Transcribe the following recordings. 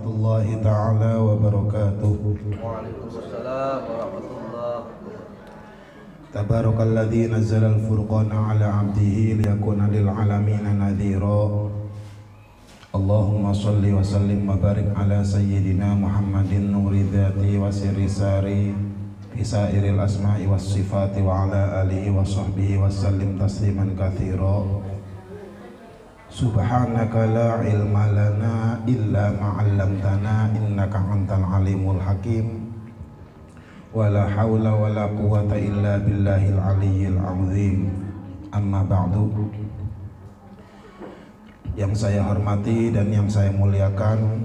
warahmatullahi ta'ala wabarakatuh. Waalaikumsalam warahmatullahi wabarakatuh. Tabarakalladzi nazzala al-furqana ala 'abdihi liyakuna lil 'alamin nadhira. Allahumma shalli wa sallim wa barik ala sayyidina Muhammadin nuri dzati wa sirri sari fi sairil asma'i was sifati wa ala alihi wa sahbihi wa sallim tasliman katsira. Subhanaka la ilma lana illa ma 'allamtana innaka antal alimul hakim. Wala haula wala quwata illa billahil aliyyil azim. Amma ba'du. Yang saya hormati dan yang saya muliakan,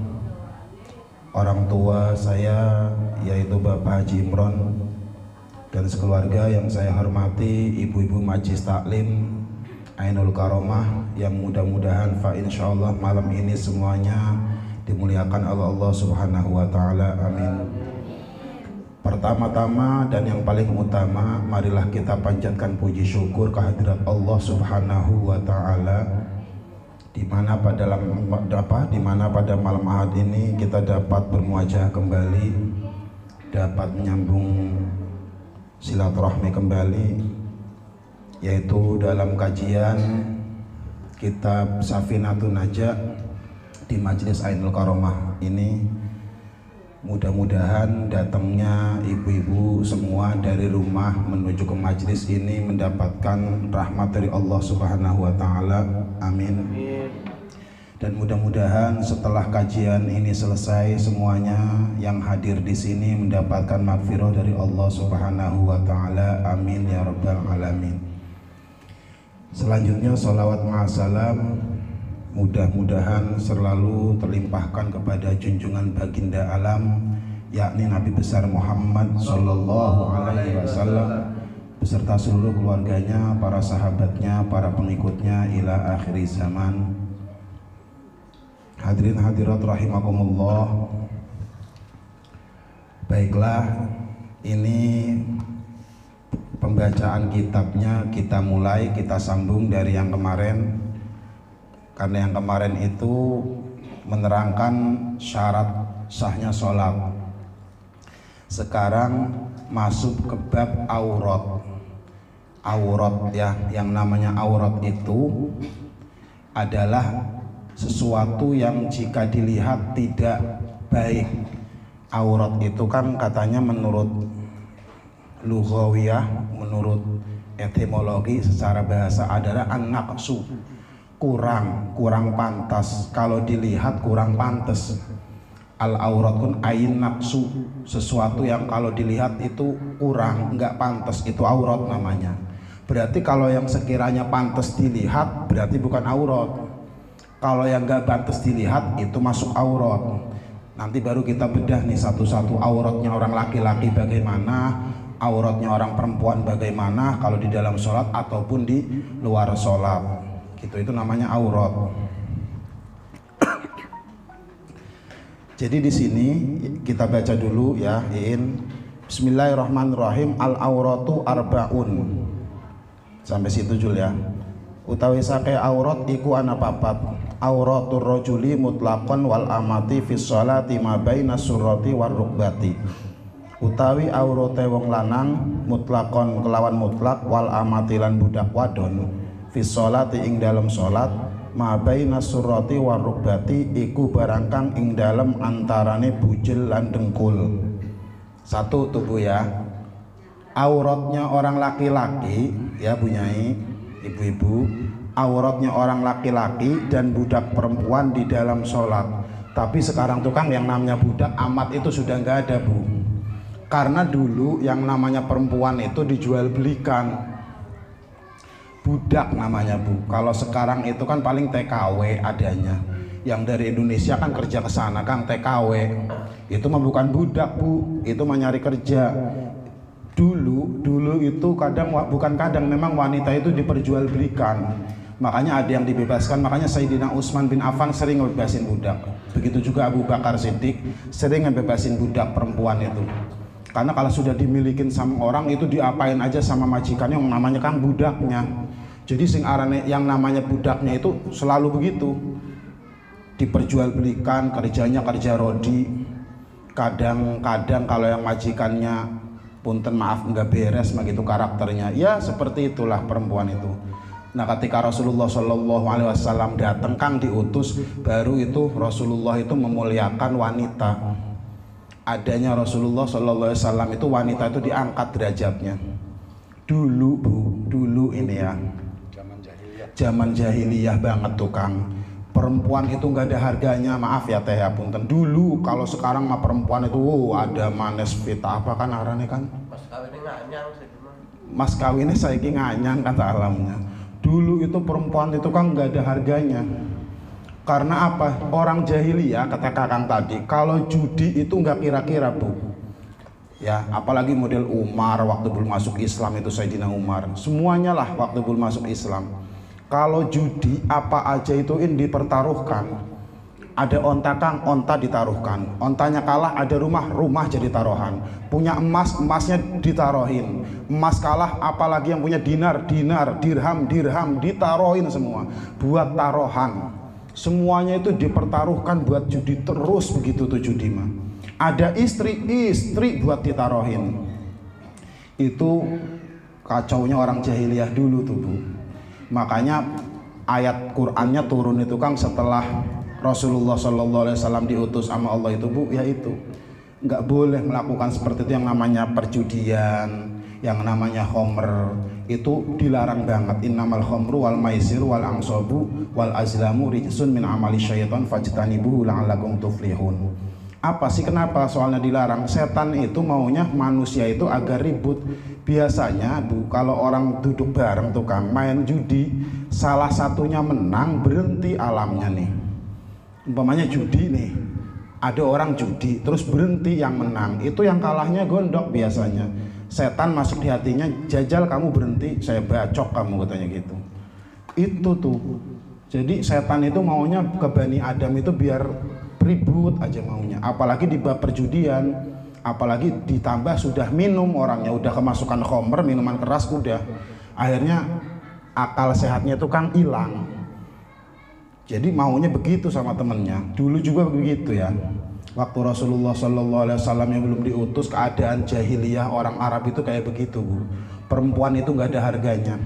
orang tua saya yaitu Bapak Haji Imron dan sekeluarga yang saya hormati, ibu-ibu Majlis Taklim Ainul Karomah, yang mudah-mudahan insyaallah malam ini semuanya dimuliakan oleh Allah Subhanahu wa taala. Amin. Pertama-tama dan yang paling utama, marilah kita panjatkan puji syukur kehadirat Allah Subhanahu wa taala di mana pada malam Ahad ini kita dapat bermuajah kembali, dapat menyambung silaturahmi kembali, yaitu dalam kajian kitab Safinatun Najah di Majlis Ainul Karomah ini. Mudah-mudahan datangnya ibu-ibu semua dari rumah menuju ke majlis ini mendapatkan rahmat dari Allah Subhanahu wa taala. Amin. Dan mudah-mudahan setelah kajian ini selesai, semuanya yang hadir di sini mendapatkan maghfirah dari Allah Subhanahu wa taala. Amin ya rabbal alamin. Selanjutnya salawat ma'asalam mudah-mudahan selalu terlimpahkan kepada junjungan baginda alam, yakni Nabi besar Muhammad sallallahu alaihi wasallam beserta seluruh keluarganya, para sahabatnya, para pengikutnya ila akhir zaman. Hadirin hadirat rahimakumullah. Baiklah, ini pembacaan kitabnya kita mulai, kita sambung dari yang kemarin. Karena yang kemarin itu menerangkan syarat sahnya sholat. Sekarang masuk ke bab aurat. Aurat ya, yang namanya aurat itu adalah sesuatu yang jika dilihat tidak baik. Aurat itu kan katanya menurut lughawiyah, menurut etimologi secara bahasa adalah an-naqsu, kurang pantas, kalau dilihat kurang pantas. Al-aurat kun ain naqsu, sesuatu yang kalau dilihat itu kurang, enggak pantas, itu aurat namanya. Berarti kalau yang sekiranya pantas dilihat berarti bukan aurat. Kalau yang enggak pantas dilihat itu masuk aurat. Nanti baru kita bedah nih satu-satu, auratnya orang laki-laki bagaimana, auratnya orang perempuan bagaimana kalau di dalam sholat ataupun di luar sholat. Itu namanya aurat. Jadi di sini kita baca dulu ya, Bismillahirrahmanirrahim. Al auratu arbaun. Sampai situ Jul ya. Utawi sake aurat iku ana papat. Auratur rajuli mutlaqan wal amati fis sholati ma baina surrati war rukbati. Utawi aurate wong lanang mutlaqan kelawan mutlak, wal amati lan budak wadon fi sholati ing dalam sholat, ma baina surrati war rukbati iku barangkang ing dalam antarane bujel lan dengkul. Satu tubuh ya. Auratnya orang laki-laki ya bunyai ibu-ibu, auratnya orang laki-laki dan budak perempuan di dalam sholat. Tapi sekarang tuh kan yang namanya budak amat itu sudah nggak ada bu, karena dulu yang namanya perempuan itu dijual belikan, budak namanya bu. Kalau sekarang itu kan paling TKW adanya, yang dari Indonesia kan kerja ke sana kan TKW, itu mah bukan budak bu, itu mah nyari kerja. Dulu itu memang wanita itu diperjualbelikan, makanya ada yang dibebaskan. Makanya Sayyidina Utsman bin Affan sering ngebebasin budak, begitu juga Abu Bakar Siddiq sering ngebebasin budak perempuan itu. Karena kalau sudah dimilikin sama orang itu diapain aja sama majikannya, yang namanya kan budaknya. Jadi sing arane yang namanya budaknya itu selalu begitu. diperjualbelikan, kerjanya kerja rodi. Kadang-kadang kalau yang majikannya punten maaf nggak beres begitu karakternya, ya seperti itulah perempuan itu. Nah ketika Rasulullah Shallallahu Alaihi Wasallam datang kang diutus, baru itu Rasulullah itu memuliakan wanita. Adanya Rasulullah Shallallahu Alaihi Wasallam itu wanita itu diangkat derajatnya. Dulu bu, dulu ini ya zaman jahiliyah banget tuh kang, perempuan itu nggak ada harganya, maaf ya teh ya punten. Dulu kalau sekarang mah perempuan itu ada manes vita apa kan arane kan, mas kawinnya saiki nganyang kata alamnya. Dulu itu perempuan itu kan nggak ada harganya. Karena apa? Orang jahiliyah kata kakang tadi, kalau judi itu nggak kira-kira bu. Ya, apalagi model Umar waktu belum masuk Islam itu Sayyidina Umar. Semuanya lah waktu belum masuk Islam. Kalau judi apa aja itu dipertaruhkan. Ada onta kang, onta ditaruhkan. Ontanya kalah, ada rumah, rumah jadi taruhan. Punya emas, emasnya ditaruhin. Emas kalah, apalagi yang punya dinar, dinar, dirham, dirham ditaruhin semua. Buat taruhan. Semuanya itu dipertaruhkan buat judi terus begitu tuh judi mah. Ada istri, istri buat ditaruhin. Itu kacaunya orang jahiliyah dulu tuh bu. Makanya ayat Qur'annya turun itu kang setelah Rasulullah Shallallahu Alaihi Wasallam diutus sama Allah itu bu, yaitu nggak boleh melakukan seperti itu yang namanya perjudian, yang namanya khomer itu dilarang banget. Innamal khomru wal maisir wal angsobu wal azlamu rijsun min amali syaitan fajtanibuhu la'allakum tuflihun. Apa sih kenapa soalnya dilarang? Setan itu maunya manusia itu agar ribut. Biasanya bu, kalau orang duduk bareng tukang main judi, salah satunya menang, berhenti alamnya nih. Umpamanya judi nih, ada orang judi terus berhenti yang menang, itu yang kalahnya gondok biasanya. Setan masuk di hatinya, jajal kamu berhenti, saya bacok kamu, katanya gitu. Itu tuh. Jadi setan itu maunya ke Bani Adam itu biar ribut aja maunya, apalagi di bab perjudian, apalagi ditambah sudah minum orangnya, udah kemasukan khomer, minuman keras, udah akhirnya akal sehatnya itu kan hilang. Jadi maunya begitu sama temennya. Dulu juga begitu ya, waktu Rasulullah Shallallahu Alaihi Wasallam yang belum diutus, keadaan jahiliyah orang Arab itu kayak begitu bu. Perempuan itu nggak ada harganya.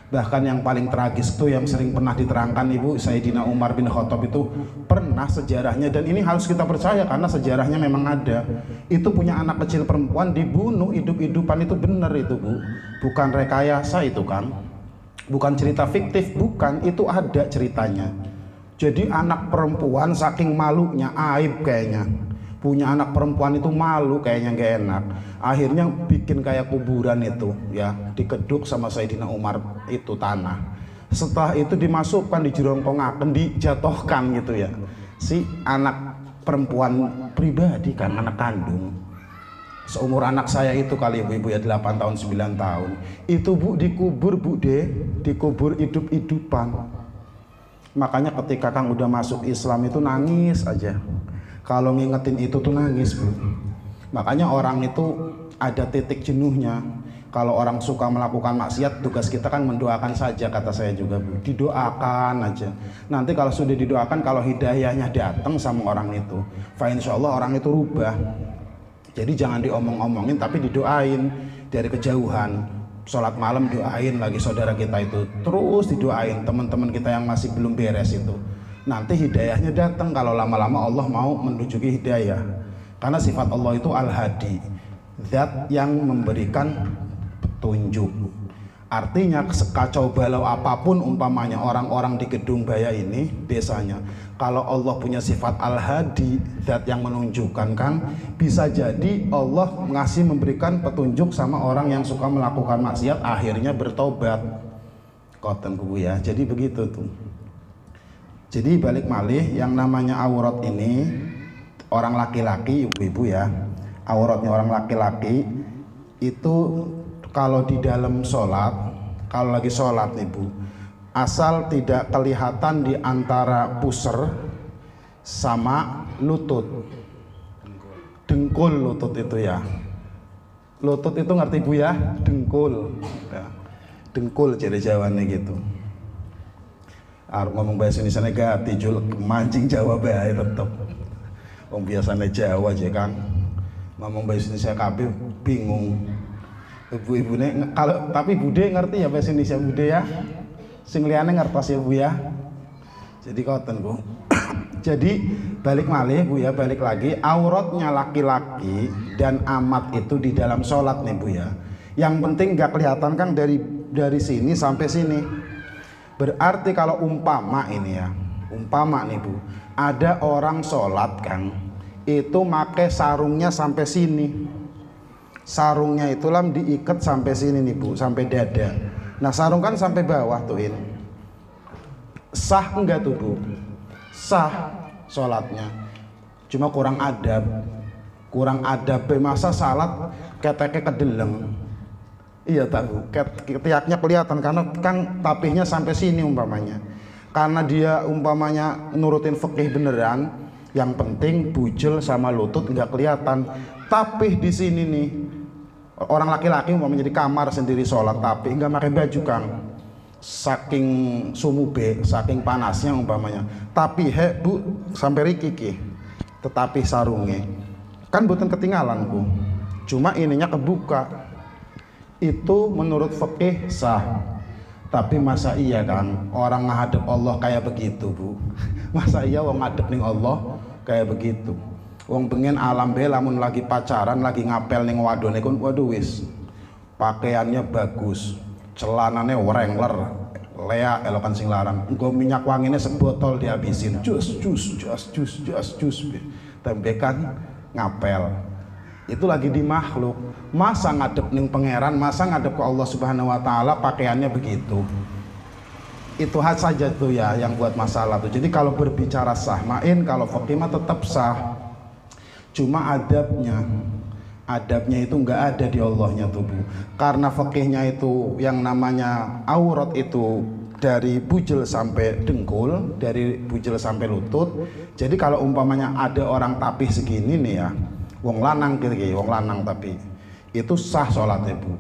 Bahkan yang paling tragis tuh yang sering pernah diterangkan ibu, Sayyidina Umar bin Khattab itu pernah sejarahnya, dan ini harus kita percaya karena sejarahnya memang ada. Itu punya anak kecil perempuan dibunuh hidup-hidupan, itu benar itu bu, bukan rekayasa itu kan, bukan cerita fiktif, bukan, itu ada ceritanya. Jadi anak perempuan saking malunya, aib kayaknya, punya anak perempuan itu malu kayaknya nggak enak, akhirnya bikin kayak kuburan itu ya, dikeduk sama Sayyidina Umar itu tanah. Setelah itu dimasukkan, dijerongkongaken, dijatuhkan gitu ya, si anak perempuan pribadi kan, anak kandung seumur anak saya itu kali ibu-ibu ya, 8 tahun 9 tahun itu bu, dikubur bu deh, dikubur hidup-hidupan. Makanya ketika kang udah masuk Islam itu nangis aja kalau ngingetin itu tuh, nangis bu. Makanya orang itu ada titik jenuhnya. Kalau orang suka melakukan maksiat, tugas kita kan mendoakan saja, kata saya juga bu. Didoakan aja. Nanti kalau sudah didoakan, kalau hidayahnya datang sama orang itu, fa insya Allah orang itu rubah. Jadi jangan diomong-omongin, tapi didoain dari kejauhan. Sholat malam doain lagi saudara kita itu, terus didoain teman-teman kita yang masih belum beres itu. Nanti hidayahnya datang kalau lama-lama Allah mau menunjuki hidayah. Karena sifat Allah itu Al-Hadi, zat yang memberikan petunjuk. Artinya sekacau balau apapun umpamanya orang-orang di Gedung Baya ini, desanya, kalau Allah punya sifat Al-Hadi, zat yang menunjukkan kan, bisa jadi Allah ngasih memberikan petunjuk sama orang yang suka melakukan maksiat, akhirnya bertobat. Koten bu ya, jadi begitu tuh. Jadi balik malih, yang namanya aurat ini orang laki-laki, ibu-ibu ya, auratnya orang laki-laki itu kalau di dalam sholat, kalau lagi sholat nih bu, asal tidak kelihatan di antara pusar sama lutut, dengkul lutut itu ya, lutut itu ngerti bu ya, dengkul ya. Dengkul jadi jawabannya gitu. ngomong bahasa Indonesia negati jul mancing Jawa bae tetep. Wong biasane Jawa aja Kang. Ngomong bahasa Indonesia kabeh bingung. Ibu-ibune kalau tapi Bude ngerti ya bahasa Indonesia Bude ya. Sing liyane ngertos ya Bu ya. Jadi koten Bu. Jadi balik malih Bu ya, balik lagi auratnya laki-laki dan amat itu di dalam sholat nih Bu ya. Yang penting gak kelihatan Kang dari sini sampai sini. Berarti kalau umpama ini ya, umpama nih Bu, ada orang sholat Kang, itu make sarungnya sampai sini. Sarungnya itu lam diikat sampai sini nih Bu, sampai dada. Nah sarung kan sampai bawah tuh ini. Sah enggak tuh Bu? Sah sholatnya. Cuma kurang adab. Kurang adab masa salat keteknya kedeleng. Iya tahu, ketiaknya kelihatan karena kan tapihnya sampai sini umpamanya. Karena dia umpamanya nurutin fikih beneran, yang penting bujel sama lutut nggak kelihatan. Tapih di sini nih, orang laki-laki umpamanya di kamar sendiri sholat tapih nggak pakai baju Kang. Saking sumube, saking panasnya umpamanya. Tapi Bu sampai rikiki, tetapi sarungnya kan bukan ketinggalan Bu. Cuma ininya kebuka. Itu menurut fikih sah. Tapi masa iya Kang orang ngadep Allah kayak begitu Bu? Masa iya wong ngadep ning Allah kayak begitu? Wong pengen alam be lamun lagi pacaran lagi ngapel ning wadone kun waduh wis pakaiannya bagus, celanane Wrangler, Lea elokan sing larang, engko minyak wangine sebotol dihabisin, jus tembekan ngapel. Itu lagi di makhluk, masa ngadep ning pangeran, masa ngadep ke Allah Subhanahu wa taala pakaiannya begitu. Itu saja tuh ya yang buat masalah tuh. Jadi kalau berbicara sah main, kalau fikih mah tetap sah. Cuma adabnya itu nggak ada di Allahnya tuh Bu. Karena fikihnya itu yang namanya aurat itu dari bujel sampai dengkul, dari bujel sampai lutut. Jadi kalau umpamanya ada orang tapih segini nih ya, wong lanang gitu, wong lanang tapi itu sah sholatnya Bu.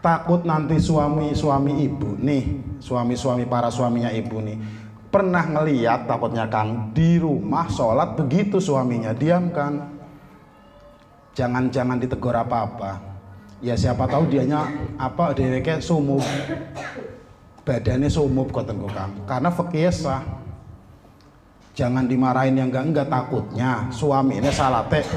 Takut nanti suami ibu nih, suami para suaminya ibu nih pernah ngeliat takutnya Kang di rumah sholat begitu suaminya diam kan, jangan ditegur apa-apa ya, siapa tahu dianya apa dheweke sumub, badannya sumub koten Kang, karena fikih sah. Jangan dimarahin yang enggak takutnya suami ini salate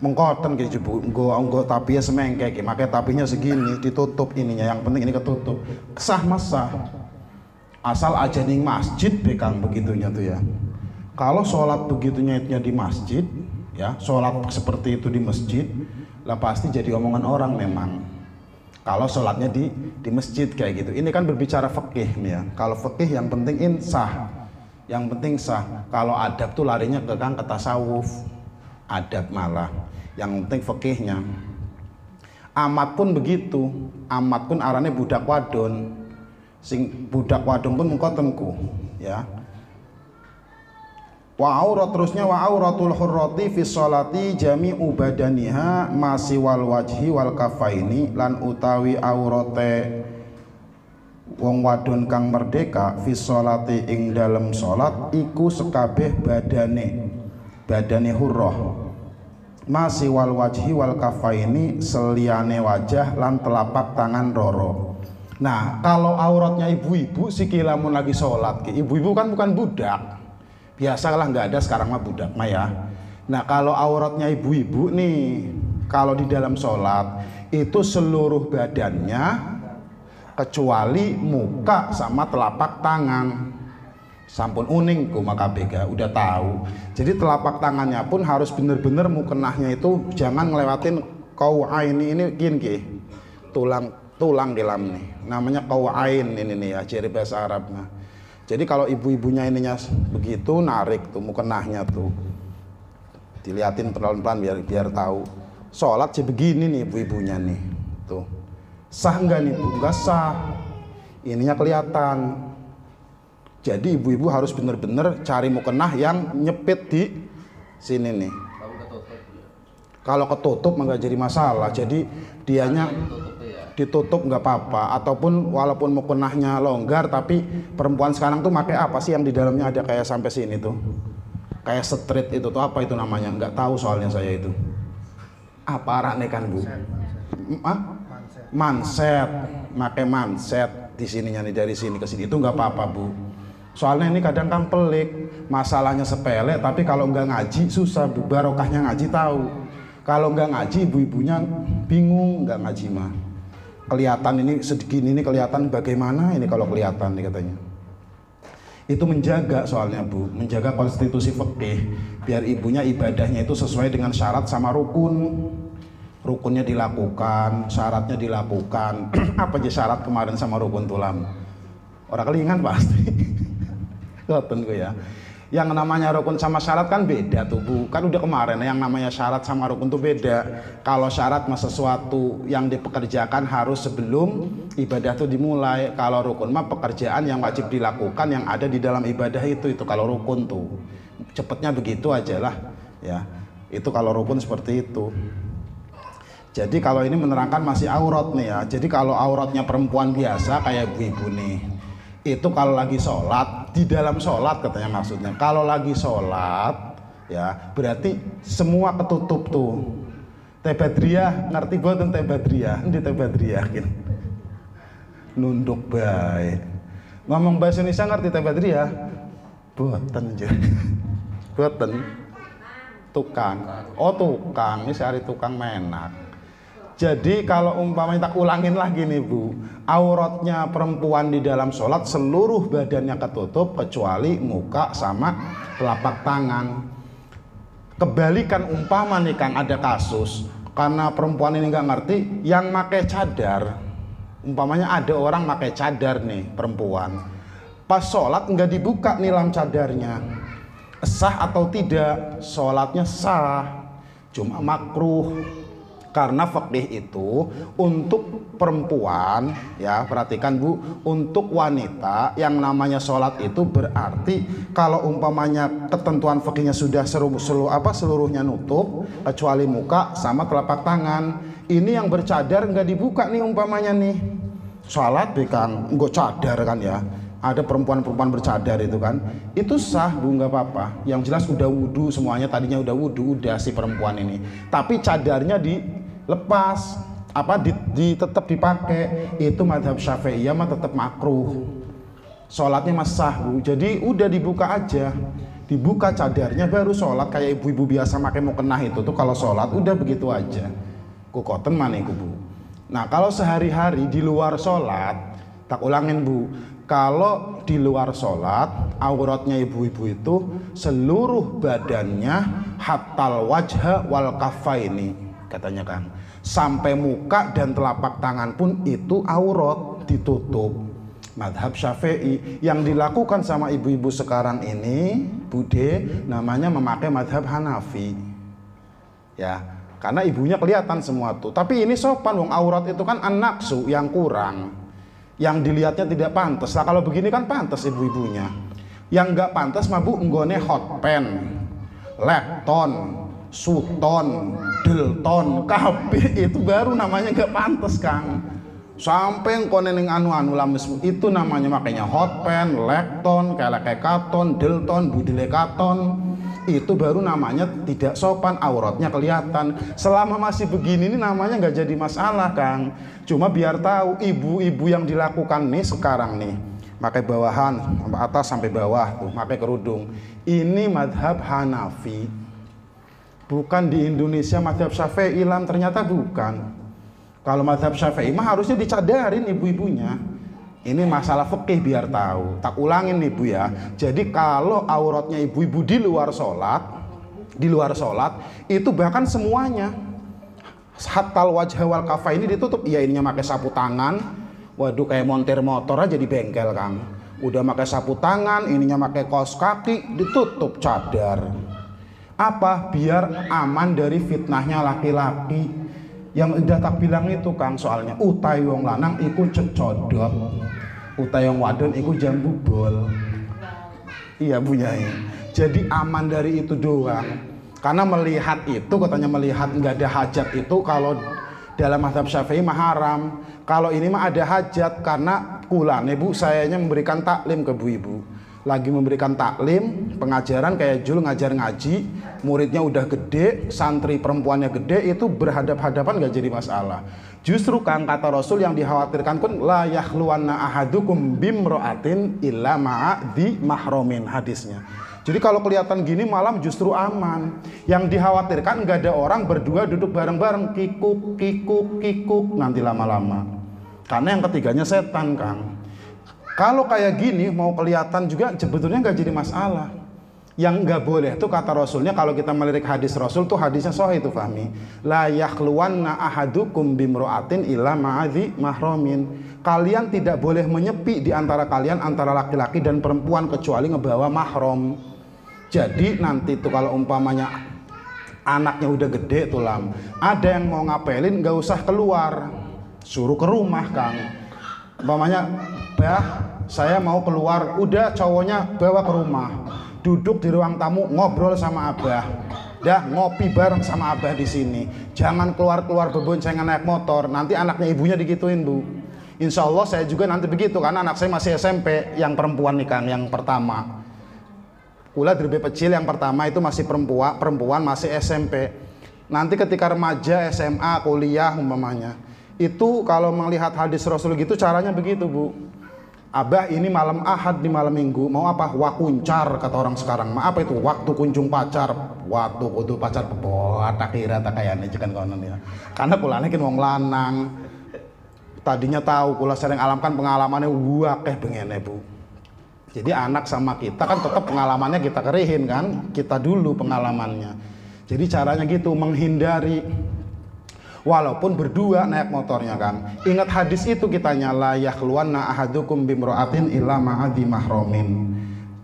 mengkoten gitu Bu, nggo tapinya semengke gitu, makanya tapinya segini ditutup ininya, yang penting ini ketutup, sah masa asal aja ning masjid bekang begitunya tuh ya. Kalau sholat begitunya itunya di masjid ya, sholat seperti itu di masjid lah pasti jadi omongan orang memang. Kalau sholatnya di masjid kayak gitu, ini kan berbicara fikih nih ya. Kalau fikih yang penting sah. Yang penting sah. Kalau adab tuh larinya ke Kang ke tasawuf. Adab malah. Yang penting fikihnya. Amat pun begitu. Amat pun arane budak wadon. Sing budak wadon pun mengkotenku, ya. Wa aurat terusnya wa auratul hurrati fi sholati jami'u badaniha masiwal wajhi wal kafaini, lan utawi aurate wong wadon kang merdeka fi sholati ing dalem salat iku sekabeh badane hurrah, masiwal wajhi wal kafaini seliyane wajah lan telapak tangan roro. Nah kalau auratnya ibu-ibu siki lamun lagi sholat, ibu-ibu kan bukan budak, biasalah nggak ada sekarang mah budak mah ya. Nah kalau auratnya ibu-ibu nih, kalau di dalam sholat itu seluruh badannya kecuali muka sama telapak tangan. Sampun uning ku maka bega udah tahu. Jadi telapak tangannya pun harus bener-bener mukenahnya itu jangan ngelewatin kau'ain ini gini tulang di dalam nih. Namanya kau'ain ini nih ya, ciri bahasa Arabnya. Jadi kalau ibu-ibunya ininya begitu narik tuh mukenahnya tuh, diliatin pelan-pelan biar tahu. Sholat sih begini nih ibu-ibunya nih, tuh sah nggak nih Bu? Nggak sah. Ininya kelihatan. Jadi ibu-ibu harus bener-bener cari mukenah yang nyepit di sini nih. Kalau ketutup nggak jadi masalah. Jadi dianya ditutup nggak apa-apa, ataupun walaupun mukunahnya longgar tapi perempuan sekarang tuh pakai apa sih yang di dalamnya ada kayak sampai sini tuh, kayak street itu tuh, apa itu namanya, nggak tahu soalnya saya itu apa arahnya kan Bu. Manset, pakai manset di sininya nih, dari sini ke sini itu nggak apa-apa Bu. Soalnya ini kadang kan pelik, masalahnya sepele tapi kalau nggak ngaji susah Bu, barokahnya ngaji tahu. Kalau nggak ngaji ibu-ibunya bingung, nggak ngaji mah kelihatan ini segini, ini kelihatan bagaimana ini kalau kelihatan nih katanya. Itu menjaga soalnya Bu, menjaga konstitusi fikih biar ibunya ibadahnya itu sesuai dengan syarat sama rukun. Rukunnya dilakukan, syaratnya dilakukan. Apa aja syarat kemarin sama rukun tulam? Orang kelingan pasti. Ngoten ku ya. Yang namanya rukun sama syarat kan beda tuh Bu. Kan udah kemarin yang namanya syarat sama rukun tuh beda. Kalau syarat mah sesuatu yang dipekerjakan harus sebelum ibadah tuh dimulai. Kalau rukun mah pekerjaan yang wajib dilakukan yang ada di dalam ibadah itu kalau rukun tuh. Cepetnya begitu aja lah ya. Itu kalau rukun seperti itu. Jadi kalau ini menerangkan masih aurat nih ya. Jadi kalau auratnya perempuan biasa kayak ibu-ibu nih, itu kalau lagi sholat, di dalam sholat katanya maksudnya. Kalau lagi sholat ya berarti semua ketutup tuh. Teh Badriah, ngerti boten Teh Badriah? Ini Teh Badriah gitu. Nunduk baik. Ngomong bahasa Indonesia ngerti Teh Badriah? Boten aja. Boten. Tukang. Oh tukang, ini sehari tukang menak. Jadi kalau umpamanya tak ulangin lagi nih Bu, auratnya perempuan di dalam sholat seluruh badannya ketutup kecuali muka sama telapak tangan. Kebalikan umpama nih Kang, ada kasus karena perempuan ini nggak ngerti yang pakai cadar. Umpamanya ada orang pakai cadar nih perempuan, pas sholat nggak dibuka nilam cadarnya, sah atau tidak? Sholatnya sah, cuma makruh. Karena fikih itu untuk perempuan ya, perhatikan Bu, untuk wanita yang namanya sholat itu berarti kalau umpamanya ketentuan fikihnya sudah seluruhnya nutup kecuali muka sama telapak tangan. Ini yang bercadar nggak dibuka nih umpamanya nih sholat kan nggak cadar kan ya. Ada perempuan-perempuan bercadar itu kan, itu sah Bu, nggak apa-apa. Yang jelas udah wudhu semuanya, tadinya udah wudhu, udah si perempuan ini. Tapi cadarnya dilepas, tetap dipakai. Itu mazhab Syafi'iyah mah tetap makruh. Sholatnya mah sah Bu. Jadi udah dibuka aja, dibuka cadarnya baru sholat. Kayak ibu-ibu biasa pakai mukena itu tuh kalau sholat udah begitu aja. Kukoten mana iku Bu. Nah kalau sehari-hari di luar sholat, tak ulangin Bu. Kalau di luar sholat, auratnya ibu-ibu itu seluruh badannya hatal wajha wal kafaini katanya kan, sampai muka dan telapak tangan pun itu aurat, ditutup. Madhab Syafi'i. Yang dilakukan sama ibu-ibu sekarang ini Bude namanya memakai madhab Hanafi ya, karena ibunya kelihatan semua tuh. Tapi ini sopan wong, aurat itu kan an-naqsu yang kurang, yang dilihatnya tidak pantas. Nah kalau begini kan pantas ibu-ibunya. Yang nggak pantas mah Bu, nggone hotpen, lepton, suton, delton, kabeh itu baru namanya nggak pantas Kang. Sampai konening anu lamis itu namanya makanya hotpen, lepton, kelekekaton, delton, budilekaton. Itu baru namanya tidak sopan, auratnya kelihatan. Selama masih begini ini namanya nggak jadi masalah Kang. Cuma biar tahu ibu-ibu yang dilakukan nih sekarang nih, pakai bawahan atas sampai bawah tuh, pakai kerudung. Ini madhab Hanafi, bukan di Indonesia madhab Syafi'i lam, ternyata bukan. Kalau madhab Syafi'i mah harusnya dicadarin ibu-ibunya. Ini masalah fikih biar tahu. Tak ulangin nih Bu ya. Jadi kalau auratnya ibu-ibu di luar sholat itu bahkan semuanya hatal wajha wal kafa ini ditutup. Ya ininya pakai sapu tangan. Waduh kayak montir motor aja di bengkel Kang. Udah pakai sapu tangan, ininya pakai kaos kaki, ditutup cadar. Apa? Biar aman dari fitnahnya laki-laki. Yang udah tak bilang itu Kang, soalnya utai wong lanang iku cecodot, utai wong wadon iku jambu bol. Iya Bu Nyai. Jadi aman dari itu doang. Karena melihat itu, katanya melihat nggak ada hajat itu, kalau dalam mazhab Syafi'i mah haram. Kalau ini mah ada hajat karena kulane Bu sayanya memberikan taklim ke Bu Ibu. Lagi memberikan taklim, pengajaran kayak Jul ngajar ngaji, muridnya udah gede, santri perempuannya gede, itu berhadap-hadapan gak jadi masalah. Justru kan kata Rasul yang dikhawatirkan pun la yakhluwanna ahadukum bimro'atin illa ma'adhi mahromin hadisnya. Jadi kalau kelihatan gini malam justru aman. Yang dikhawatirkan nggak ada orang berdua duduk bareng-bareng kikuk kikuk kikuk nanti lama-lama. Karena yang ketiganya setan Kang. Kalau kayak gini mau kelihatan juga sebetulnya nggak jadi masalah. Yang nggak boleh tuh kata Rasulnya, kalau kita melirik hadis Rasul tuh hadisnya sahih itu Fahmi. La yakhluwanna ahadukum bimro'atin illa ma'adhi mahromin. Kalian tidak boleh menyepi di antara kalian antara laki-laki dan perempuan kecuali ngebawa mahrom. Jadi nanti tuh kalau umpamanya anaknya udah gede tuh Lam, ada yang mau ngapelin nggak usah keluar, suruh ke rumah Kang. Umpamanya, bah saya mau keluar, udah cowoknya bawa ke rumah, duduk di ruang tamu ngobrol sama abah, dah ngopi bareng sama abah di sini. Jangan keluar-keluar beboncengan naik motor, nanti anaknya ibunya digituin Bu. Insya Allah saya juga nanti begitu karena anak saya masih SMP, yang perempuan nih Kang, yang pertama. Kula dari kecil yang pertama itu masih perempuan masih SMP. Nanti ketika remaja, SMA, kuliah umpamanya, itu kalau melihat hadis Rasul gitu caranya begitu Bu. Abah ini malam Ahad di malam Minggu mau apa? Wakuncar kata orang sekarang. Apa itu? Waktu kunjung pacar. Waktu kudu pacar buat akhirnya tak kayane jekan konon ya. Karena kulane kan wong lanang. Tadinya tahu kula sering alamkan pengalamannya akeh bengene Bu. Jadi anak sama kita kan tetap pengalamannya kita kerihin kan, kita dulu pengalamannya. Jadi caranya gitu, menghindari. Walaupun berdua naik motornya kan. Ingat hadis itu kita nyala yakhluwanna ahadukum bimro'atin illa ma'adhi mahromin.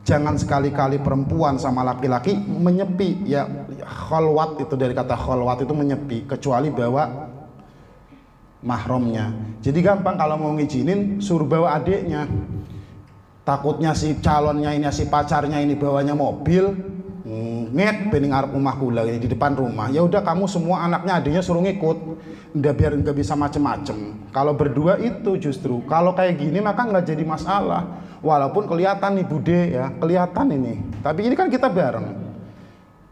Jangan sekali-kali perempuan sama laki-laki menyepi ya, kholwat itu dari kata kholwat itu menyepi kecuali bawa mahromnya. Jadi gampang kalau mau ngizinin suruh bawa adiknya. Takutnya si calonnya ini, si pacarnya ini bawanya mobil, nget bening arep rumah kula ini di depan rumah. Ya udah kamu semua anaknya adiknya suruh ngikut, udah biar nggak bisa macem-macem. Kalau berdua itu justru, kalau kayak gini maka nggak jadi masalah. Walaupun kelihatan nih bude ya, kelihatan ini. Tapi ini kan kita bareng.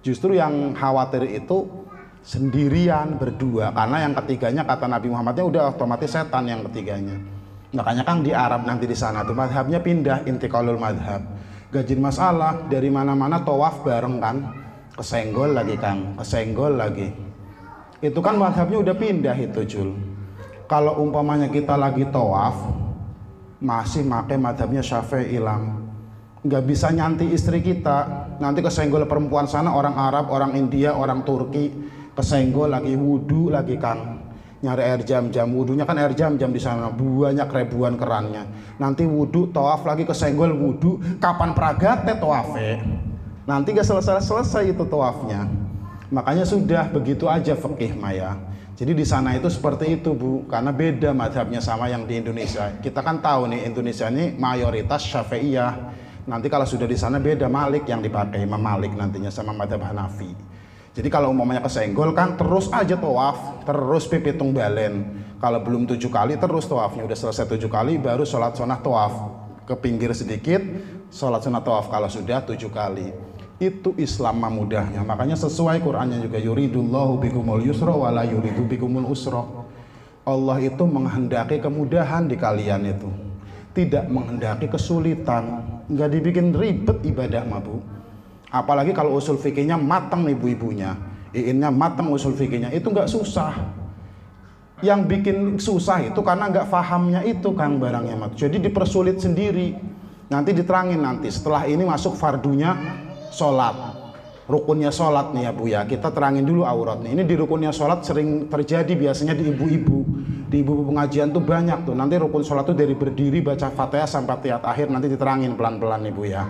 Justru yang khawatir itu sendirian berdua, karena yang ketiganya kata Nabi Muhammadnya udah otomatis setan yang ketiganya. Makanya Kang di Arab nanti di sana tuh madhabnya pindah intiqalul madhab. Gak jadi masalah, dari mana-mana tawaf bareng kan, kesenggol lagi Kang, kesenggol lagi. Itu kan madhabnya udah pindah itu Jul. Kalau umpamanya kita lagi tawaf masih pakai madhabnya Syafi'i ilang, nggak bisa nyanti istri kita. Nanti kesenggol perempuan sana orang Arab, orang India, orang Turki, kesenggol lagi wudhu lagi Kang. Nyari air jam-jam, wudhunya kan air jam-jam di sana, banyak ribuan kerannya. Nanti wudhu, tawaf lagi kesenggol wudhu, kapan pragate tawafe? Nanti gak selesai itu tawafnya. Makanya sudah begitu aja fikih Maya. Jadi di sana itu seperti itu Bu, karena beda madhabnya sama yang di Indonesia. Kita kan tahu nih Indonesia ini mayoritas Syafi'iyah. Nanti kalau sudah di sana beda Malik yang dipakai, Imam Malik nantinya sama madhab Hanafi. Jadi kalau umpamanya kesenggol kan terus aja tawaf, terus pipitung balen. Kalau belum 7 kali terus tawafnya, udah selesai 7 kali baru sholat sunnah tawaf. Ke pinggir sedikit, sholat sunnah tawaf kalau sudah 7 kali. Itu Islam mudahnya. Makanya sesuai Qur'annya juga yuridullahu bikumul yusra wa la yuridu bikumul usra. Allah itu menghendaki kemudahan di kalian itu. Tidak menghendaki kesulitan. Nggak dibikin ribet ibadah mah Bu. Apalagi kalau usul fikihnya matang ibu-ibunya, iinnya matang usul fikihnya, itu nggak susah. Yang bikin susah itu karena nggak fahamnya itu Kang barangnya mat. Jadi dipersulit sendiri. Nanti diterangin nanti setelah ini masuk fardunya sholat, rukunnya sholat nih ya Bu ya. Kita terangin dulu aurat nih. Ini di rukunnya sholat sering terjadi biasanya di ibu-ibu. Di ibu pengajian tuh banyak tuh. Nanti rukun sholat tuh dari berdiri baca Fatihah sampai ayat akhir nanti diterangin pelan-pelan nih Bu ya.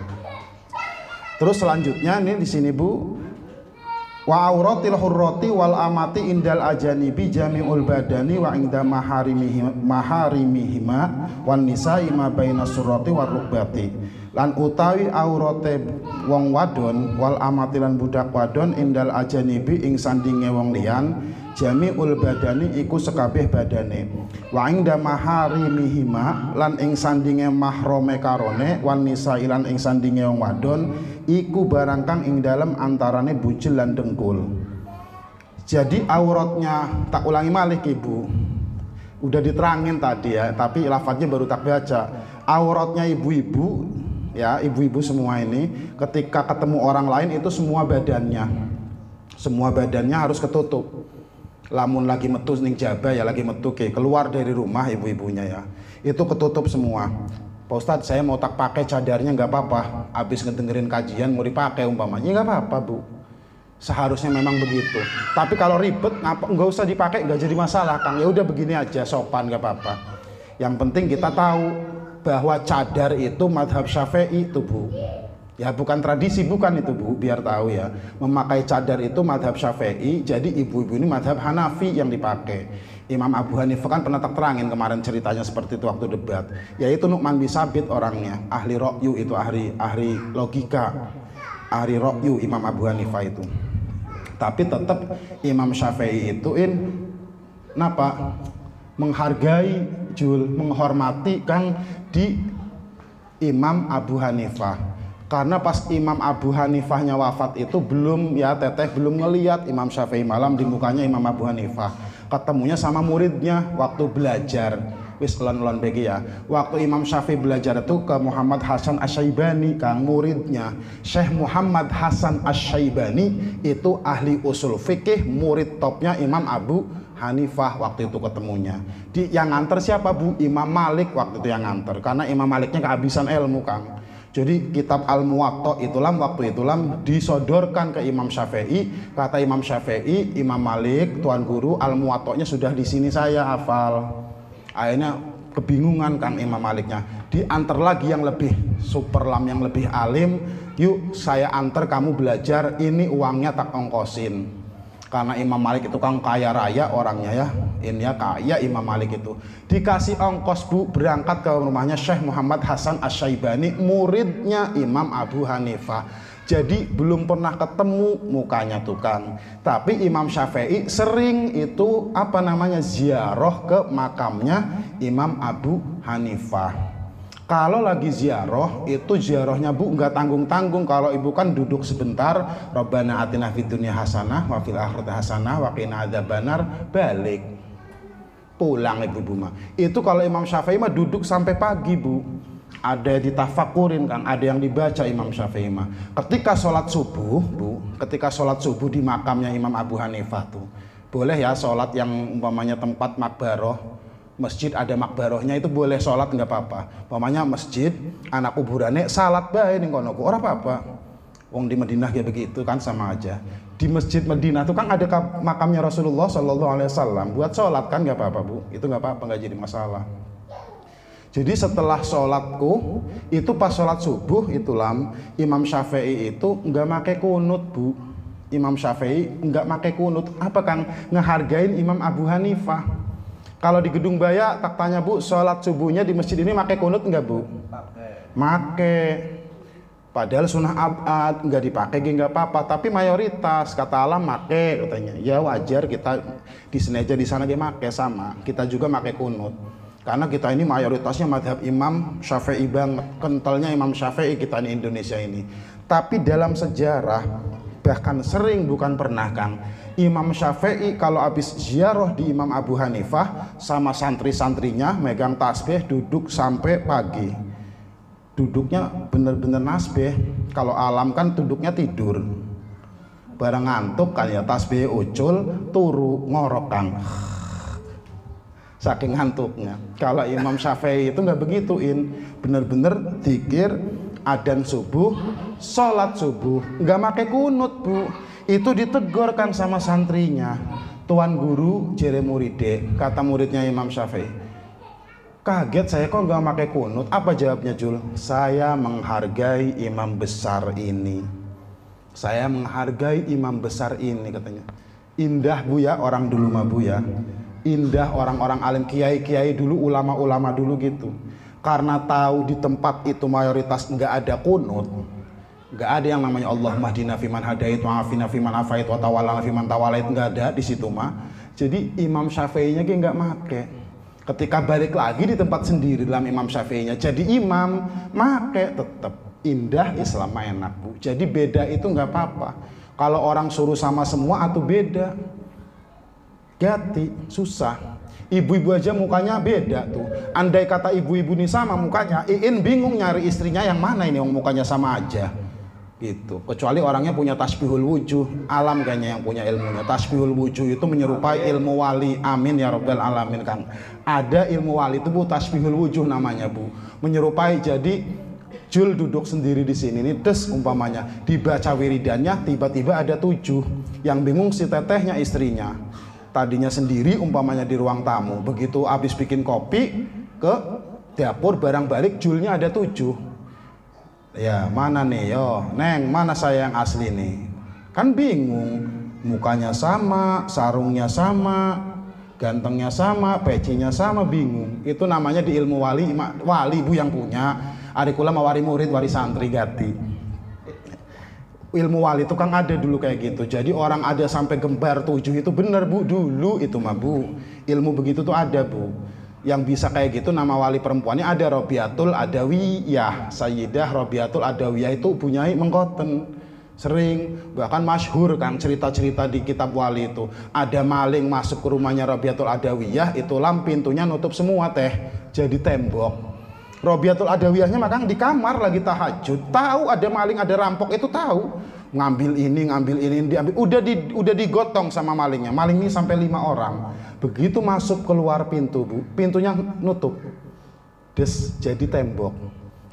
Terus selanjutnya nih di sini Bu, wa auratil hurrati wal amati indal ajanibi jami'ul badani wa inda maharimihima wan nisa'i ma baina surrati war rukbati lan utawi aurate wong wadon wal amati lan budak wadon indal ajanibi ing sandinge wong liyan jami'ul badani iku sekabeh badane wa inda maharimihima lan ing sandinge mahrome karone wan nisa lan ing sandinge wong wadon iku barang kang ing dalem antarane bujil lan dengkul. Jadi auratnya, tak ulangi malih Ibu, udah diterangin tadi ya, tapi lafadznya baru tak baca. Auratnya ibu-ibu ya, ibu-ibu semua ini ketika ketemu orang lain itu semua badannya harus ketutup. Lamun lagi metu ning jabah ya, lagi metu ke keluar dari rumah ibu-ibunya ya, itu ketutup semua. Pak Ustadz, saya mau tak pakai cadarnya nggak apa-apa, habis ngedengerin kajian mau dipakai umpamanya, nggak apa-apa Bu, seharusnya memang begitu. Tapi kalau ribet nggak usah dipakai, nggak jadi masalah Kang, ya udah begini aja sopan nggak apa-apa. Yang penting kita tahu bahwa cadar itu madhab Syafi'i itu Bu ya, bukan tradisi, bukan itu Bu, biar tahu ya, memakai cadar itu madhab Syafi'i, jadi ibu-ibu ini madhab Hanafi yang dipakai. Imam Abu Hanifah kan pernah tak terangin kemarin ceritanya seperti itu waktu debat, yaitu Nu'man bin Sabit orangnya, ahli ra'yu itu, ahli logika, ahli ra'yu Imam Abu Hanifah itu. Tapi tetap Imam Syafi'i ituin napa? Menghargai, menghormati Kang di Imam Abu Hanifah. Karena pas Imam Abu Hanifahnya wafat itu belum ya teteh belum ngelihat Imam Syafi'i malam di mukanya Imam Abu Hanifah. Ketemunya sama muridnya waktu belajar. Wis lon-lon begi ya. Waktu Imam Syafi'i belajar itu ke Muhammad Hasan Asy-Syaibani, Kang, muridnya. Syekh Muhammad Hasan Asy-Syaibani itu ahli usul fikih, murid topnya Imam Abu Hanifah waktu itu ketemunya. Yang nganter siapa Bu? Imam Malik waktu itu yang nganter. Karena Imam Maliknya kehabisan ilmu Kang. Jadi kitab Al-Muwatta waktu itulah disodorkan ke Imam Syafi'i. Kata Imam Syafi'i, Imam Malik, Tuan Guru, Al-Muwatta'nya sudah di sini saya hafal. Akhirnya kebingungan Kang Imam Maliknya. Diantar lagi yang lebih superlam, yang lebih alim. Yuk saya antar kamu belajar, ini uangnya tak ongkosin. Karena Imam Malik itu kan kaya raya orangnya ya, ini ya kaya Imam Malik itu. Dikasih ongkos Bu, berangkat ke rumahnya Syekh Muhammad Hasan Asy-Syaibani, muridnya Imam Abu Hanifah. Jadi belum pernah ketemu mukanya tuh Kang. Tapi Imam Syafi'i sering itu ziarah ke makamnya Imam Abu Hanifah. Kalau lagi ziarah, itu ziarahnya Bu nggak tanggung-tanggung. Kalau Ibu kan duduk sebentar, Rabbana atina fid dunya hasanah wa fil akhirati hasanah wa qina adzabannar, balik. Pulang Ibu mah. Itu kalau Imam Syafi'i mah duduk sampai pagi Bu. Ada ditafakurin Kang, ada yang dibaca Imam Syafi'i mah. Ketika sholat subuh Bu, ketika sholat subuh di makamnya Imam Abu Hanifah tuh, boleh ya sholat yang umpamanya tempat makbaroh, masjid ada makbarohnya itu boleh sholat nggak apa-apa. Umpamanya masjid anak kuburannya salat bae ning kono ora apa-apa. Wong di Madinah ya begitu kan sama aja. Di masjid Madinah itu kan ada makamnya Rasulullah Shallallahu Alaihi Wasallam, buat sholat kan nggak apa-apa Bu, itu nggak apa-apa, nggak jadi masalah. Jadi setelah sholatku itu pas sholat subuh itulah Imam Syafi'i itu nggak make kunut Bu. Imam Syafi'i nggak make kunut, apa Kang? Ngehargain Imam Abu Hanifah. Kalau di Gedung Baya tak tanya Bu, sholat subuhnya di masjid ini pakai kunut enggak Bu? Pakai. Padahal sunnah abad enggak dipakai enggak apa-apa, tapi mayoritas kata alam pakai katanya. Ya wajar, kita di sini aja di sana dia pakai sama. Kita juga pakai kunut. Karena kita ini mayoritasnya madhab Imam Syafi'i banget, kentalnya Imam Syafi'i kita di Indonesia ini. Tapi dalam sejarah bahkan sering bukan pernah Kang, Imam Syafi'i kalau habis ziarah di Imam Abu Hanifah sama santri-santrinya megang tasbih duduk sampai pagi. Duduknya bener-bener nasbih. Kalau alam kan duduknya tidur. Barang ngantuk kan ya tasbih ucul turu ngorok Kang. Saking ngantuknya. Kalau Imam Syafi'i itu nggak begituin, bener-bener zikir, adzan subuh, sholat subuh, nggak pakai kunut Bu. Itu ditegur kan sama santrinya. Tuan Guru jere muride, kata muridnya Imam Syafi'i. Kaget saya kok nggak pakai kunut. Apa jawabnya Jul? Saya menghargai imam besar ini. Saya menghargai imam besar ini katanya. Indah Bu ya orang dulu mah Bu ya. Indah orang-orang alim, kiai-kiai dulu, ulama-ulama dulu gitu. karena tahu di tempat itu mayoritas nggak ada kunut, nggak ada yang namanya Allahumma hdina fiman hadait wa afina fiman afait wa tawallana fiman tawallait, nggak ada di situ mah. Jadi Imam Syafi'inya nggak make. Ketika balik lagi di tempat sendiri dalam Imam Syafi'inya jadi imam, make tetap indah Islam mah enak Bu. Jadi beda itu nggak apa-apa. Kalau orang suruh sama semua atau beda, ganti susah. Ibu-ibu aja mukanya beda tuh. Andai kata ibu-ibu ini sama mukanya, Iin bingung nyari istrinya yang mana ini yang mukanya sama aja. Gitu. Kecuali orangnya punya tasbihul wujuh, alam kayaknya yang punya ilmunya. Tasbihul wujuh itu menyerupai ilmu wali. Amin ya rabbal alamin Kang. Ada ilmu wali itu Bu, tasbihul wujuh namanya Bu. Menyerupai, jadi Jul duduk sendiri di sini nih, des umpamanya dibaca wiridannya, tiba-tiba ada 7. Yang bingung si tetehnya istrinya. Tadinya sendiri umpamanya di ruang tamu, begitu habis bikin kopi ke dapur barang balik Julnya ada 7. Ya mana nih, yo Neng mana saya yang asli nih, kan bingung, mukanya sama, sarungnya sama, gantengnya sama, pecinya sama, bingung. Itu namanya di ilmu wali, wali Bu yang punya. Arikula mawari murid wari santri gati. Ilmu wali itu kan ada dulu kayak gitu. Jadi orang ada sampai gembar 7 itu bener Bu, dulu itu mah Bu. Ilmu begitu tuh ada Bu. Yang bisa kayak gitu nama wali perempuannya ada Robiatul Adawiyah. Sayyidah Robiatul Adawiyah itu punyai Mengkoten. Sering, bahkan masyhur kan cerita-cerita di kitab wali itu. Ada maling masuk ke rumahnya Robiatul Adawiyah, itu pintunya nutup semua teh, jadi tembok. Robiatul Adawiyahnya makanya di kamar lagi tahajud, tahu ada maling, ada rampok, itu tahu, ngambil ini diambil, udah digotong sama malingnya. Maling ini sampai 5 orang. Begitu masuk keluar pintu Bu, pintunya nutup, des, jadi tembok.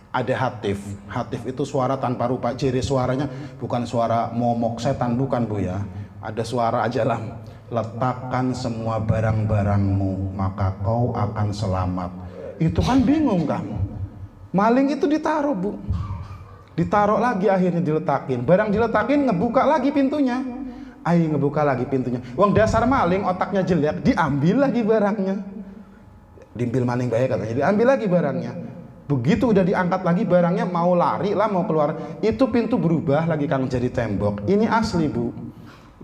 Ada hatif, hatif itu suara tanpa rupa, ciri suaranya bukan suara momok setan, bukan Bu ya. Ada suara ajalah, letakkan semua barang-barangmu maka kau akan selamat. Itu kan bingung kan, maling itu ditaruh Bu, ditaruh lagi, akhirnya diletakin, barang diletakin, ngebuka lagi pintunya, ngebuka lagi pintunya. Wong dasar maling otaknya jelek, diambil lagi barangnya, diambil maling baik katanya, diambil lagi barangnya. Begitu udah diangkat lagi barangnya, mau lari lah, mau keluar, itu pintu berubah lagi Kang jadi tembok. Ini asli Bu,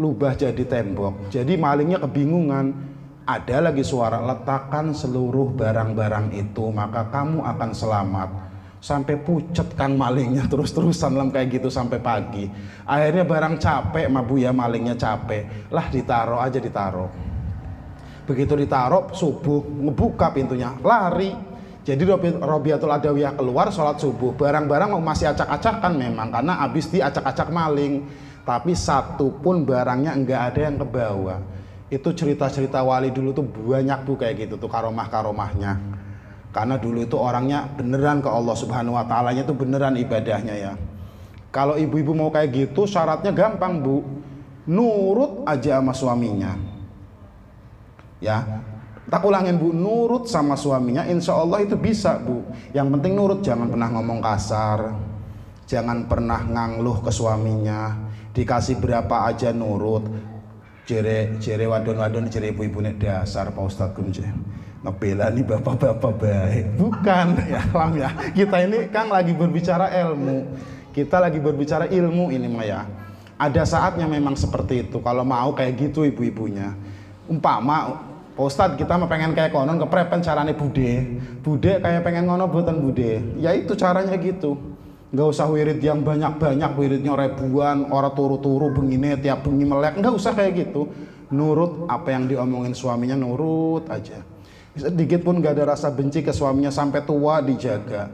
lubah jadi tembok. Jadi malingnya kebingungan. Ada lagi suara, letakkan seluruh barang-barang itu maka kamu akan selamat. Sampai pucet kan malingnya, terus-terusan lam kayak gitu sampai pagi. Akhirnya barang capek mah Bu ya, malingnya capek lah, ditaruh aja, ditaruh. Begitu ditaruh, subuh ngebuka pintunya, lari. Jadi Robiatul Adawiyah keluar sholat subuh, barang-barang masih acak-acakan memang karena habis diacak-acak maling, tapi satu pun barangnya enggak ada yang kebawa. Itu cerita-cerita wali dulu tuh banyak Bu kayak gitu tuh, karomah-karomahnya. Karena dulu itu orangnya beneran ke Allah Subhanahu wa ta'alanya tuh beneran ibadahnya ya. Kalau ibu-ibu mau kayak gitu syaratnya gampang Bu, nurut aja sama suaminya. Ya, tak ulangin Bu, nurut sama suaminya, insya Allah itu bisa Bu. Yang penting nurut, jangan pernah ngomong kasar, jangan pernah ngangluh ke suaminya, dikasih berapa aja nurut. Jere wadon-wadon, jere ibu-ibu nek dasar Pak Ustadz Gumje ngebela nih bapak-bapak baik, bukan ya Lam ya. Kita ini kan lagi berbicara ilmu, kita lagi berbicara ilmu ini mah ya. Ada saatnya memang seperti itu kalau mau kayak gitu ibu-ibunya. Umpama Pak Ustadz kita mah pengen kayak konon keprepen carane bude kayak pengen ngono buatan bude, ya itu caranya gitu. Nggak usah wirid yang banyak-banyak, wiridnya ribuan, orang turu-turu begini tiap bengi melek, nggak usah kayak gitu. Nurut apa yang diomongin suaminya, nurut aja. Sedikit pun nggak ada rasa benci ke suaminya sampai tua, dijaga.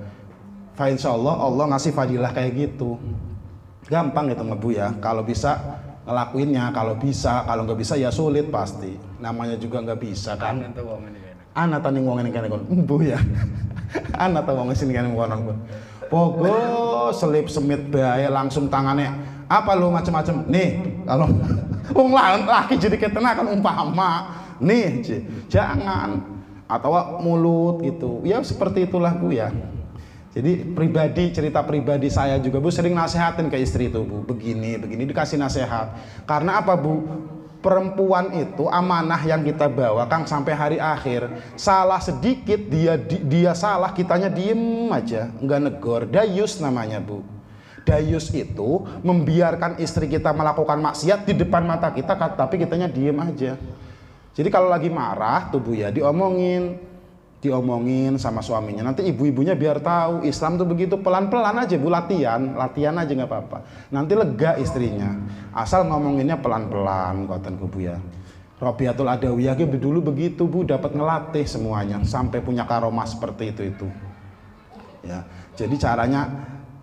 Fa insya Allah, Allah ngasih fadilah kayak gitu. Gampang gitu ngebu ya, kalau bisa ngelakuinnya, kalau bisa, kalau nggak bisa ya sulit pasti. Namanya juga nggak bisa kan. Anak tanding wong ini kan bu ya. Anak tahu wong sini kan wong. Pogo selip semit bae langsung tangannya apa lu macam-macam nih, kalau wong laki jadi ketenakan umpama nih jangan, atau mulut gitu ya, seperti itulah Bu ya. Jadi pribadi, cerita pribadi saya juga Bu sering nasehatin ke istri itu Bu, begini dikasih nasihat. Karena apa Bu, perempuan itu amanah yang kita bawa Kang sampai hari akhir. Salah sedikit dia salah, kitanya diem aja, nggak negor. Dayus namanya Bu. Dayus itu membiarkan istri kita melakukan maksiat di depan mata kita, tapi kitanya diem aja. Jadi kalau lagi marah tuh Bu ya, diomongin sama suaminya. Nanti ibu-ibunya biar tahu Islam tuh begitu, pelan-pelan aja Bu, latihan aja nggak apa-apa. Nanti lega istrinya, asal ngomonginnya pelan-pelan, kotenku Bu ya. Robiatul Adawiyah dulu begitu Bu, dapat ngelatih semuanya sampai punya karomah seperti itu. Ya, jadi caranya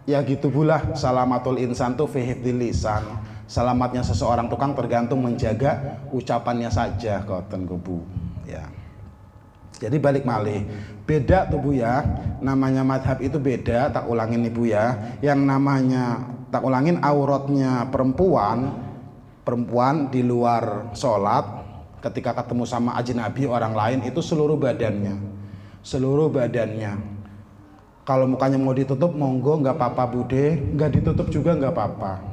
ya gitu Bu lah. Salamatul insan tuh fi hifdzil lisan. Selamatnya seseorang tukang tergantung menjaga ucapannya saja, kotenku Bu. Ya. Jadi balik malih, beda tuh Bu ya, namanya madhab itu beda, tak ulangin nih Bu ya. Yang namanya, tak ulangin, auratnya perempuan di luar sholat, ketika ketemu sama ajnabi orang lain, itu seluruh badannya. Kalau mukanya mau ditutup, monggo, nggak apa-apa Bude, nggak ditutup juga nggak apa-apa.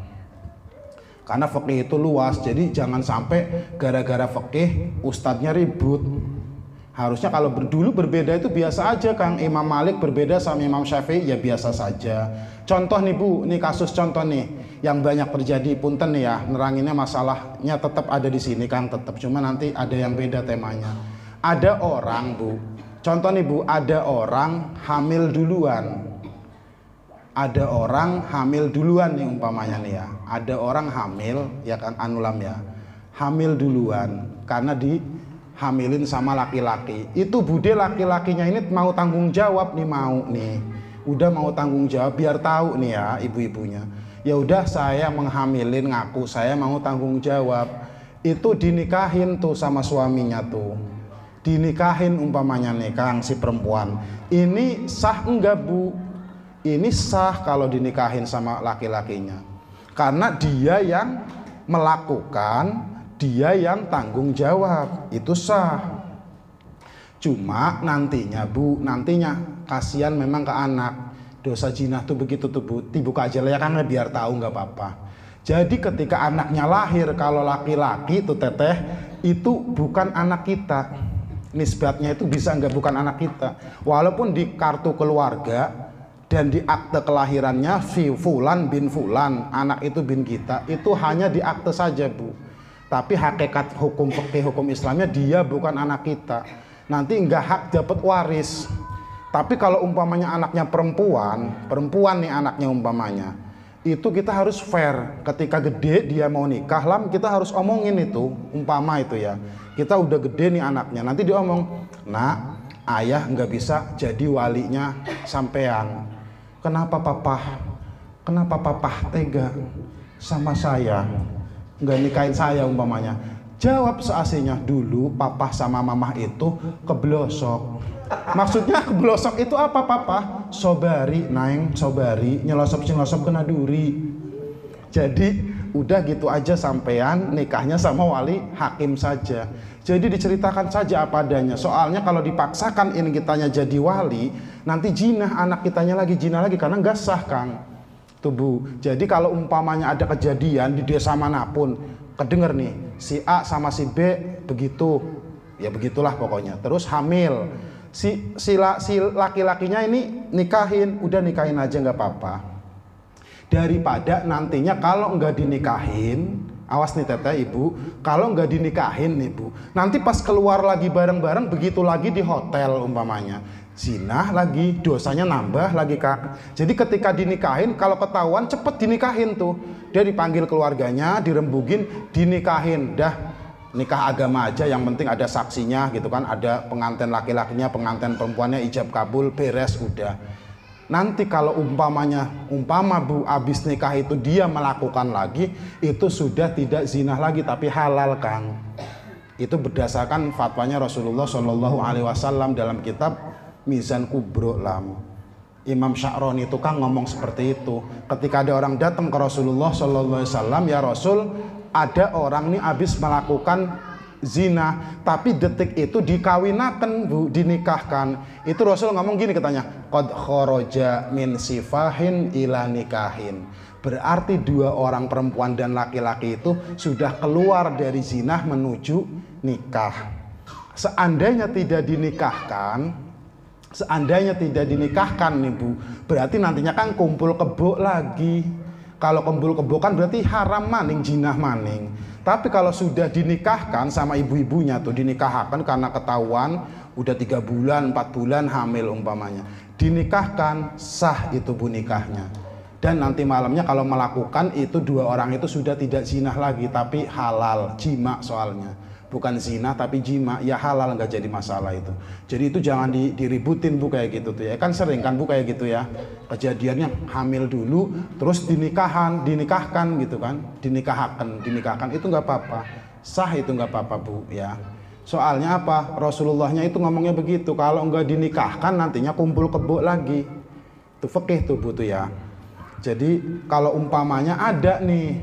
Karena fikih itu luas, jadi jangan sampai gara-gara fikih ustadznya ribut. Harusnya kalau dulu berbeda itu biasa aja Kang. Imam Malik berbeda sama Imam Syafi'i ya biasa saja. Contoh nih Bu, ini kasus contoh nih yang banyak terjadi, punten nih ya, neranginnya masalahnya tetap ada di sini Kang, tetap, cuma nanti ada yang beda temanya. Ada orang Bu, contoh nih Bu, ada orang hamil duluan. Ada orang hamil duluan nih umpamanya nih ya. Ada orang hamil ya Kang Anulam ya. Hamil duluan karena hamilin sama laki-laki. Itu Bude laki-lakinya ini mau tanggung jawab nih, udah mau tanggung jawab, biar tahu nih ya ibu-ibunya. Ya udah saya menghamilin, ngaku saya mau tanggung jawab. Itu dinikahin tuh sama suaminya tuh. Dinikahin umpamanya nih Kang si perempuan. Ini sah enggak Bu? Ini sah kalau dinikahin sama laki-lakinya. Karena dia yang melakukan, dia yang tanggung jawab, itu sah. Cuma nantinya Bu, kasihan memang ke anak. Dosa jinah tuh begitu tuh Bu, dibuka aja lah ya kan biar tahu nggak apa-apa. Jadi ketika anaknya lahir, kalau laki-laki tuh teteh, itu bukan anak kita. Nisbatnya itu bisa nggak bukan anak kita. Walaupun di kartu keluarga dan di akte kelahirannya Fulan bin Fulan, anak itu bin kita, itu hanya di akte saja Bu. Tapi hakikat hukum fikih, hukum Islamnya dia bukan anak kita. Nanti enggak hak dapat waris. Tapi kalau umpamanya anaknya perempuan nih anaknya umpamanya, itu kita harus fair. Ketika gede dia mau nikah, kita harus omongin itu, umpama itu ya. Kita udah gede nih anaknya, nanti diomong, "Nak, ayah enggak bisa jadi walinya sampean. Kenapa papa tega sama saya? Nggak nikahin saya umpamanya." Jawab seaslinya, dulu papa sama mama itu keblosok. Maksudnya keblosok itu apa Papa? Sobari, naeng, sobari, nyelosop kena duri. Jadi udah gitu aja sampean nikahnya sama wali hakim saja. Jadi diceritakan saja apa adanya. Soalnya kalau dipaksakan ini kitanya jadi wali, nanti jinah anak kitanya lagi jinah lagi karena nggak sah Kang. Tuh Bu. Jadi kalau umpamanya ada kejadian di desa manapun, kedenger nih si A sama si B begitu, ya begitulah pokoknya. Terus hamil, si laki-lakinya ini nikahin, udah nikahin aja nggak apa-apa. Daripada nantinya kalau nggak dinikahin, awas nih teteh ibu, kalau nggak dinikahin nih Bu, nanti pas keluar lagi bareng-bareng begitu lagi di hotel umpamanya, zina lagi, dosanya nambah lagi Kak. Jadi ketika dinikahin, kalau ketahuan cepet dinikahin tuh. Dia dipanggil keluarganya, dirembugin, dinikahin. Dah nikah agama aja, yang penting ada saksinya gitu kan, ada pengantin laki-lakinya, pengantin perempuannya, ijab kabul, beres udah. Nanti kalau umpama Bu abis nikah itu dia melakukan lagi, itu sudah tidak zina lagi tapi halal Kang. Itu berdasarkan fatwanya Rasulullah SAW dalam kitab Mizan Kubro Lam. Imam Sya'roni itu Kang ngomong seperti itu. Ketika ada orang datang ke Rasulullah SAW, ya Rasul, ada orang nih habis melakukan zina, tapi detik itu dikawinakan Bu, dinikahkan. Itu Rasul ngomong gini katanya, qad kharaja min sifahin ila nikahin. Berarti dua orang perempuan dan laki-laki itu sudah keluar dari zina menuju nikah. Seandainya tidak dinikahkan nih Bu, berarti nantinya kan kumpul kebo lagi. Kalau kumpul kebo kan berarti haram maning, jinah maning. Tapi kalau sudah dinikahkan sama ibu-ibunya tuh, dinikahkan karena ketahuan udah 3 bulan, 4 bulan hamil umpamanya, dinikahkan, sah itu Bu nikahnya. Dan nanti malamnya kalau melakukan itu, dua orang itu sudah tidak zina lagi, tapi halal, jima soalnya. Bukan zina tapi jima, ya halal, nggak jadi masalah itu. Jadi itu jangan diributin Bu kayak gitu tuh ya. Kan sering kan Bu kayak gitu ya. Kejadiannya hamil dulu terus dinikahkan gitu kan. Dinikahkan itu nggak apa-apa. Sah itu nggak apa-apa Bu ya. Soalnya apa? Rasulullahnya itu ngomongnya begitu. Kalau nggak dinikahkan nantinya kumpul kebo lagi. Itu fikih tuh Bu tuh ya. Jadi kalau umpamanya ada nih,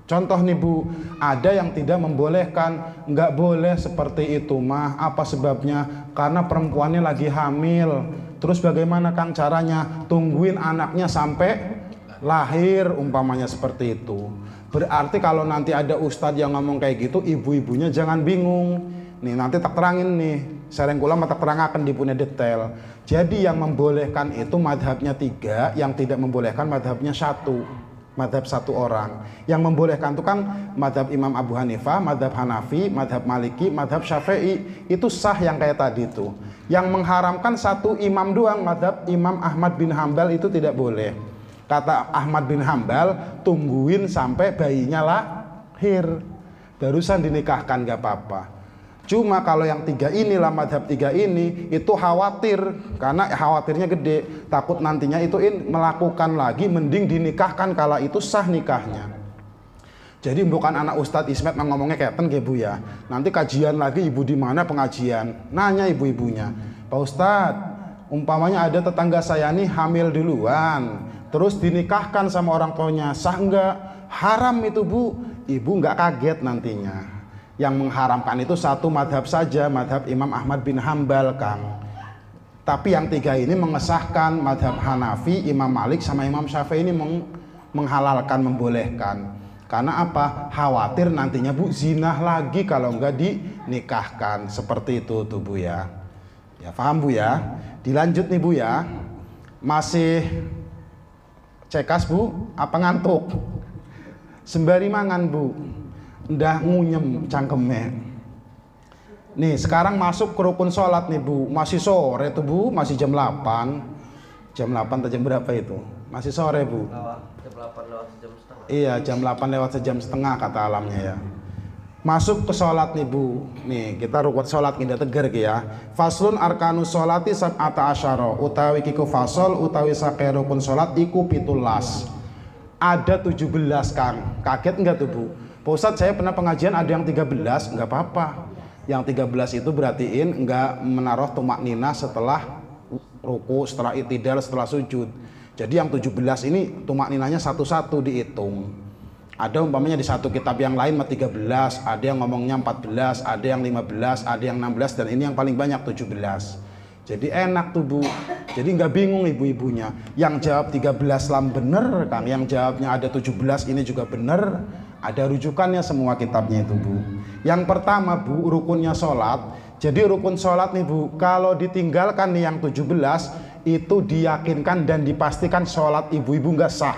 contoh nih Bu, ada yang tidak membolehkan, nggak boleh seperti itu mah. Apa sebabnya? Karena perempuannya lagi hamil. Terus bagaimana Kang caranya? Tungguin anaknya sampai lahir umpamanya seperti itu. Berarti kalau nanti ada ustadz yang ngomong kayak gitu, ibu-ibunya jangan bingung. Nih nanti tak terangin nih, sering kula tak terangaken di punya detail. Jadi yang membolehkan itu madhabnya 3, yang tidak membolehkan madhabnya 1. Madhab 1 orang. Yang membolehkan itu kan madhab Imam Abu Hanifah, madhab Hanafi, madhab Maliki, madhab Syafi'i. Itu sah yang kayak tadi itu. Yang mengharamkan 1 imam doang, madhab Imam Ahmad bin Hambal, itu tidak boleh. Kata Ahmad bin Hambal, tungguin sampai bayinya lahir, barusan dinikahkan, gak apa-apa. Cuma kalau yang 3 inilah, madhab 3 ini itu khawatir, karena khawatirnya gede, takut nantinya itu melakukan lagi, mending dinikahkan kala itu sah nikahnya. Jadi bukan anak Ustadz Ismet ngomongnya kayak ten Bu ya. Nanti kajian lagi, ibu di mana pengajian, nanya ibu-ibunya, Pak Ustadz, umpamanya ada tetangga saya nih hamil duluan, terus dinikahkan sama orang tuanya, sah enggak? Haram itu Bu. Ibu enggak kaget nantinya. Yang mengharamkan itu 1 madhab saja, madhab Imam Ahmad bin Hambal Kang. Tapi yang 3 ini mengesahkan, madhab Hanafi, Imam Malik sama Imam Syafi'i ini menghalalkan, membolehkan. Karena apa? Khawatir nantinya Bu zinah lagi kalau enggak dinikahkan. Seperti itu tuh Bu ya. Ya paham Bu ya. Dilanjut nih Bu ya. Masih cekas Bu? Apa ngantuk? Sembari mangan Bu. Ndah ngunyem cangkemnya. Nih sekarang masuk ke rukun sholat nih Bu. Masih sore tuh Bu, masih jam 8. Jam 8 atau jam berapa itu? Masih sore Bu. Jam 8 lewat sejam setengah. Iya, jam 8 lewat sejam setengah kata alamnya ya. Masuk ke sholat nih Bu. Nih kita rukun sholat kita tegar ya. Faslun arkanus sholati sab'ata asyara. Utawi kiku fasol, utawi sake rukun sholat iku 17. Ada 17 Kang. Kaget enggak tuh Bu? Pak Ustadz, saya pernah pengajian ada yang 13, enggak apa-apa. Yang 13 itu berartiin enggak menaruh tumak ninah setelah ruku, setelah i'tidal, setelah sujud. Jadi yang 17 ini tumak ninahnya satu-satu dihitung. Ada umpamanya di satu kitab yang lain 13, ada yang ngomongnya 14, ada yang 15, ada yang 16, dan ini yang paling banyak 17. Jadi enak tuh Bu. Jadi nggak bingung ibu-ibunya. Yang jawab 13 lam bener Kang, yang jawabnya ada 17 ini juga bener. Ada rujukannya semua kitabnya itu Bu. Yang pertama Bu, rukunnya sholat. Jadi rukun sholat nih Bu, kalau ditinggalkan nih yang 17, itu diyakinkan dan dipastikan sholat ibu-ibu nggak sah.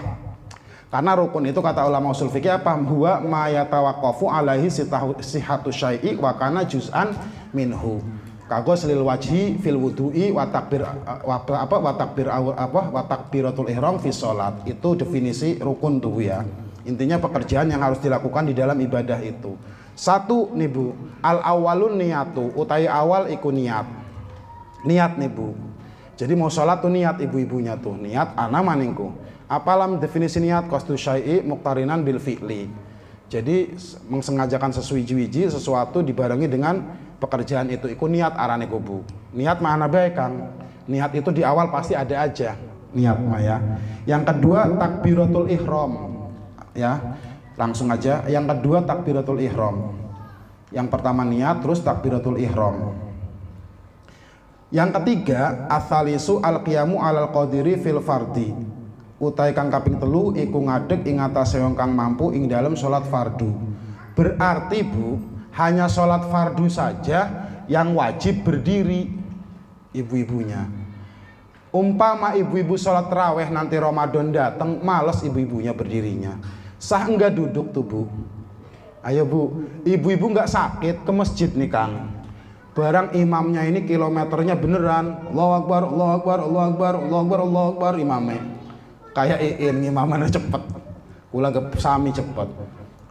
Karena rukun itu kata ulama usul fikih apa? Huwa ma yatawaqqafu alaihi sihhatu syai'i wa kana juz'an minhu. Kagos lil wajhi fil wudu'i wa takbir wa takbiratul ihram fi sholat. Itu definisi rukun tuh Bu ya. Intinya pekerjaan yang harus dilakukan di dalam ibadah itu. 1 nih Bu, al awalun niyatu, utai awal iku niat. Niat nih Bu. Jadi mau sholat tuh niat ibu-ibunya tuh. Niat ana maningku. Apalam definisi niat? Qasdu syai'i muqtarinan bil fi'li. Jadi mengsengajakan sesuatu dibarengi dengan pekerjaan itu. Iku niat arane Bu. Niat mana baik Kang? Niat itu di awal pasti ada aja. Niat mah ya. Yang kedua takbiratul ihram. Ya, langsung aja. Yang kedua takbiratul ihram. Yang pertama niat, terus takbiratul ihram. Yang ketiga atsalisu al-qiyamu alal qadiri fil fardi. Utai kang kaping telu iku ngadeg ing atase wong kang mampu ing dalam sholat fardu. Berarti Bu, hanya sholat fardu saja yang wajib berdiri ibu-ibunya. Umpama ibu-ibu sholat taraweh nanti Ramadan datang, males ibu-ibunya berdirinya. Sah enggak duduk tuh Bu? Ayo Bu, ibu-ibu enggak sakit ke masjid nih Kang. Barang imamnya ini kilometernya beneran, Allahu Akbar, Allahu Akbar, Allahu Akbar, Allahu Akbar, Allahu Akbar, imamnya kayak imamannya cepet, ulang ke sami cepet.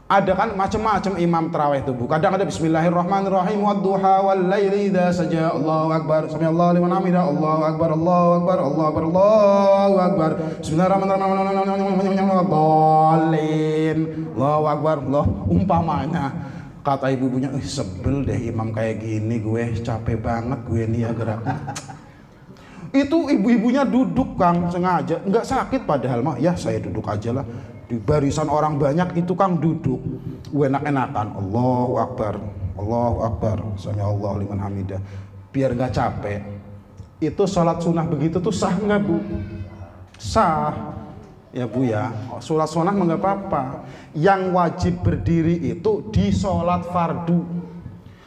Ada kan macam-macam imam tarawih itu Bu. Kadang ada Bismillahirrahmanirrahim, wadduha wal laili idza saja, Allahu Akbar, samiallahu liman hamidah, Allahu Akbar, Allahu Akbar, Allahu Akbar, Allahu Akbar, Bismillahirrahmanirrahim, Allahu Akbar, Allah. Umpamanya kata ibu-ibunya, sebel deh imam kayak gini, gue capek banget gue nih ya geraknya. Itu ibu-ibunya duduk Kang, sengaja, nggak sakit padahal mah, ya saya duduk aja lah. Di barisan orang banyak itu Kang duduk, enak-enakan, Allahu Akbar, Allahu Akbar, samiallahu liman hamidah, biar nggak capek. Itu sholat sunnah begitu tuh sah nggak Bu? Sah. Ya Bu ya, sholat sunnah nggak apa-apa. Yang wajib berdiri itu di sholat fardu.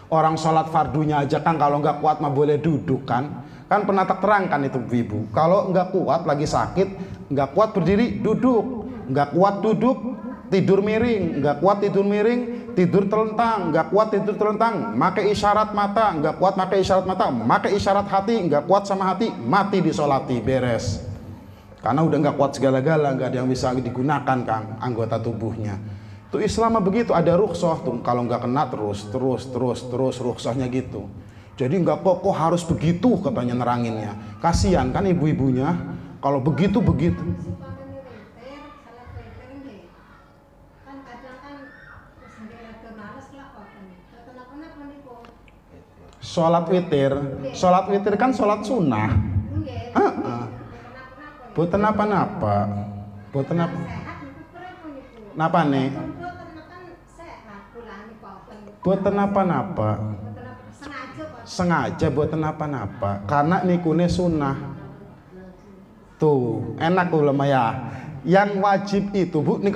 Orang sholat fardunya aja Kang kalau nggak kuat mah boleh duduk kan. Kan pernah terangkan itu ibu. Kalau nggak kuat lagi sakit, nggak kuat berdiri duduk, nggak kuat duduk tidur miring, nggak kuat tidur miring tidur telentang, nggak kuat tidur telentang pakai isyarat mata, nggak kuat pakai isyarat mata, pakai isyarat hati, nggak kuat sama hati, mati disolati, beres. Karena udah nggak kuat segala-gala, nggak ada yang bisa digunakan Kang anggota tubuhnya. Itu Islam begitu, ada rukhsah tuh, kalau nggak kena terus rukhsahnya gitu. Jadi nggak kok harus begitu katanya neranginnya. Kasihan kan ibu-ibunya kalau begitu. Sholat witir kan sholat sunnah. Boten apa-apa. Napa nih? Boten apa-apa. Sengaja boten apa-apa. Karena nikune sunnah. Tuh, enak ulama ya. Yang wajib itu Bu, nih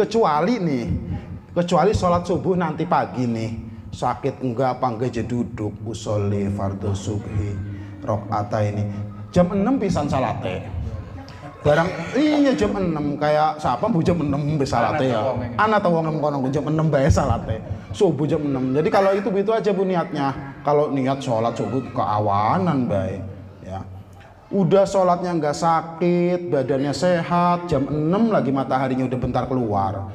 kecuali sholat subuh nanti pagi nih. Sakit enggak apa enggak jadi duduk usolli fardhu subhi rakaata ini jam 6 pisan salate barang iya jam 6 kayak siapa Bu jam 6 bisa salate ya ana tau wong kono jam 6 bae salate subuh jam 6. Jadi kalau itu aja Bu niatnya. Kalau niat sholat subuh keawanan bae ya udah sholatnya enggak sakit, badannya sehat, jam 6 lagi mataharinya udah bentar keluar.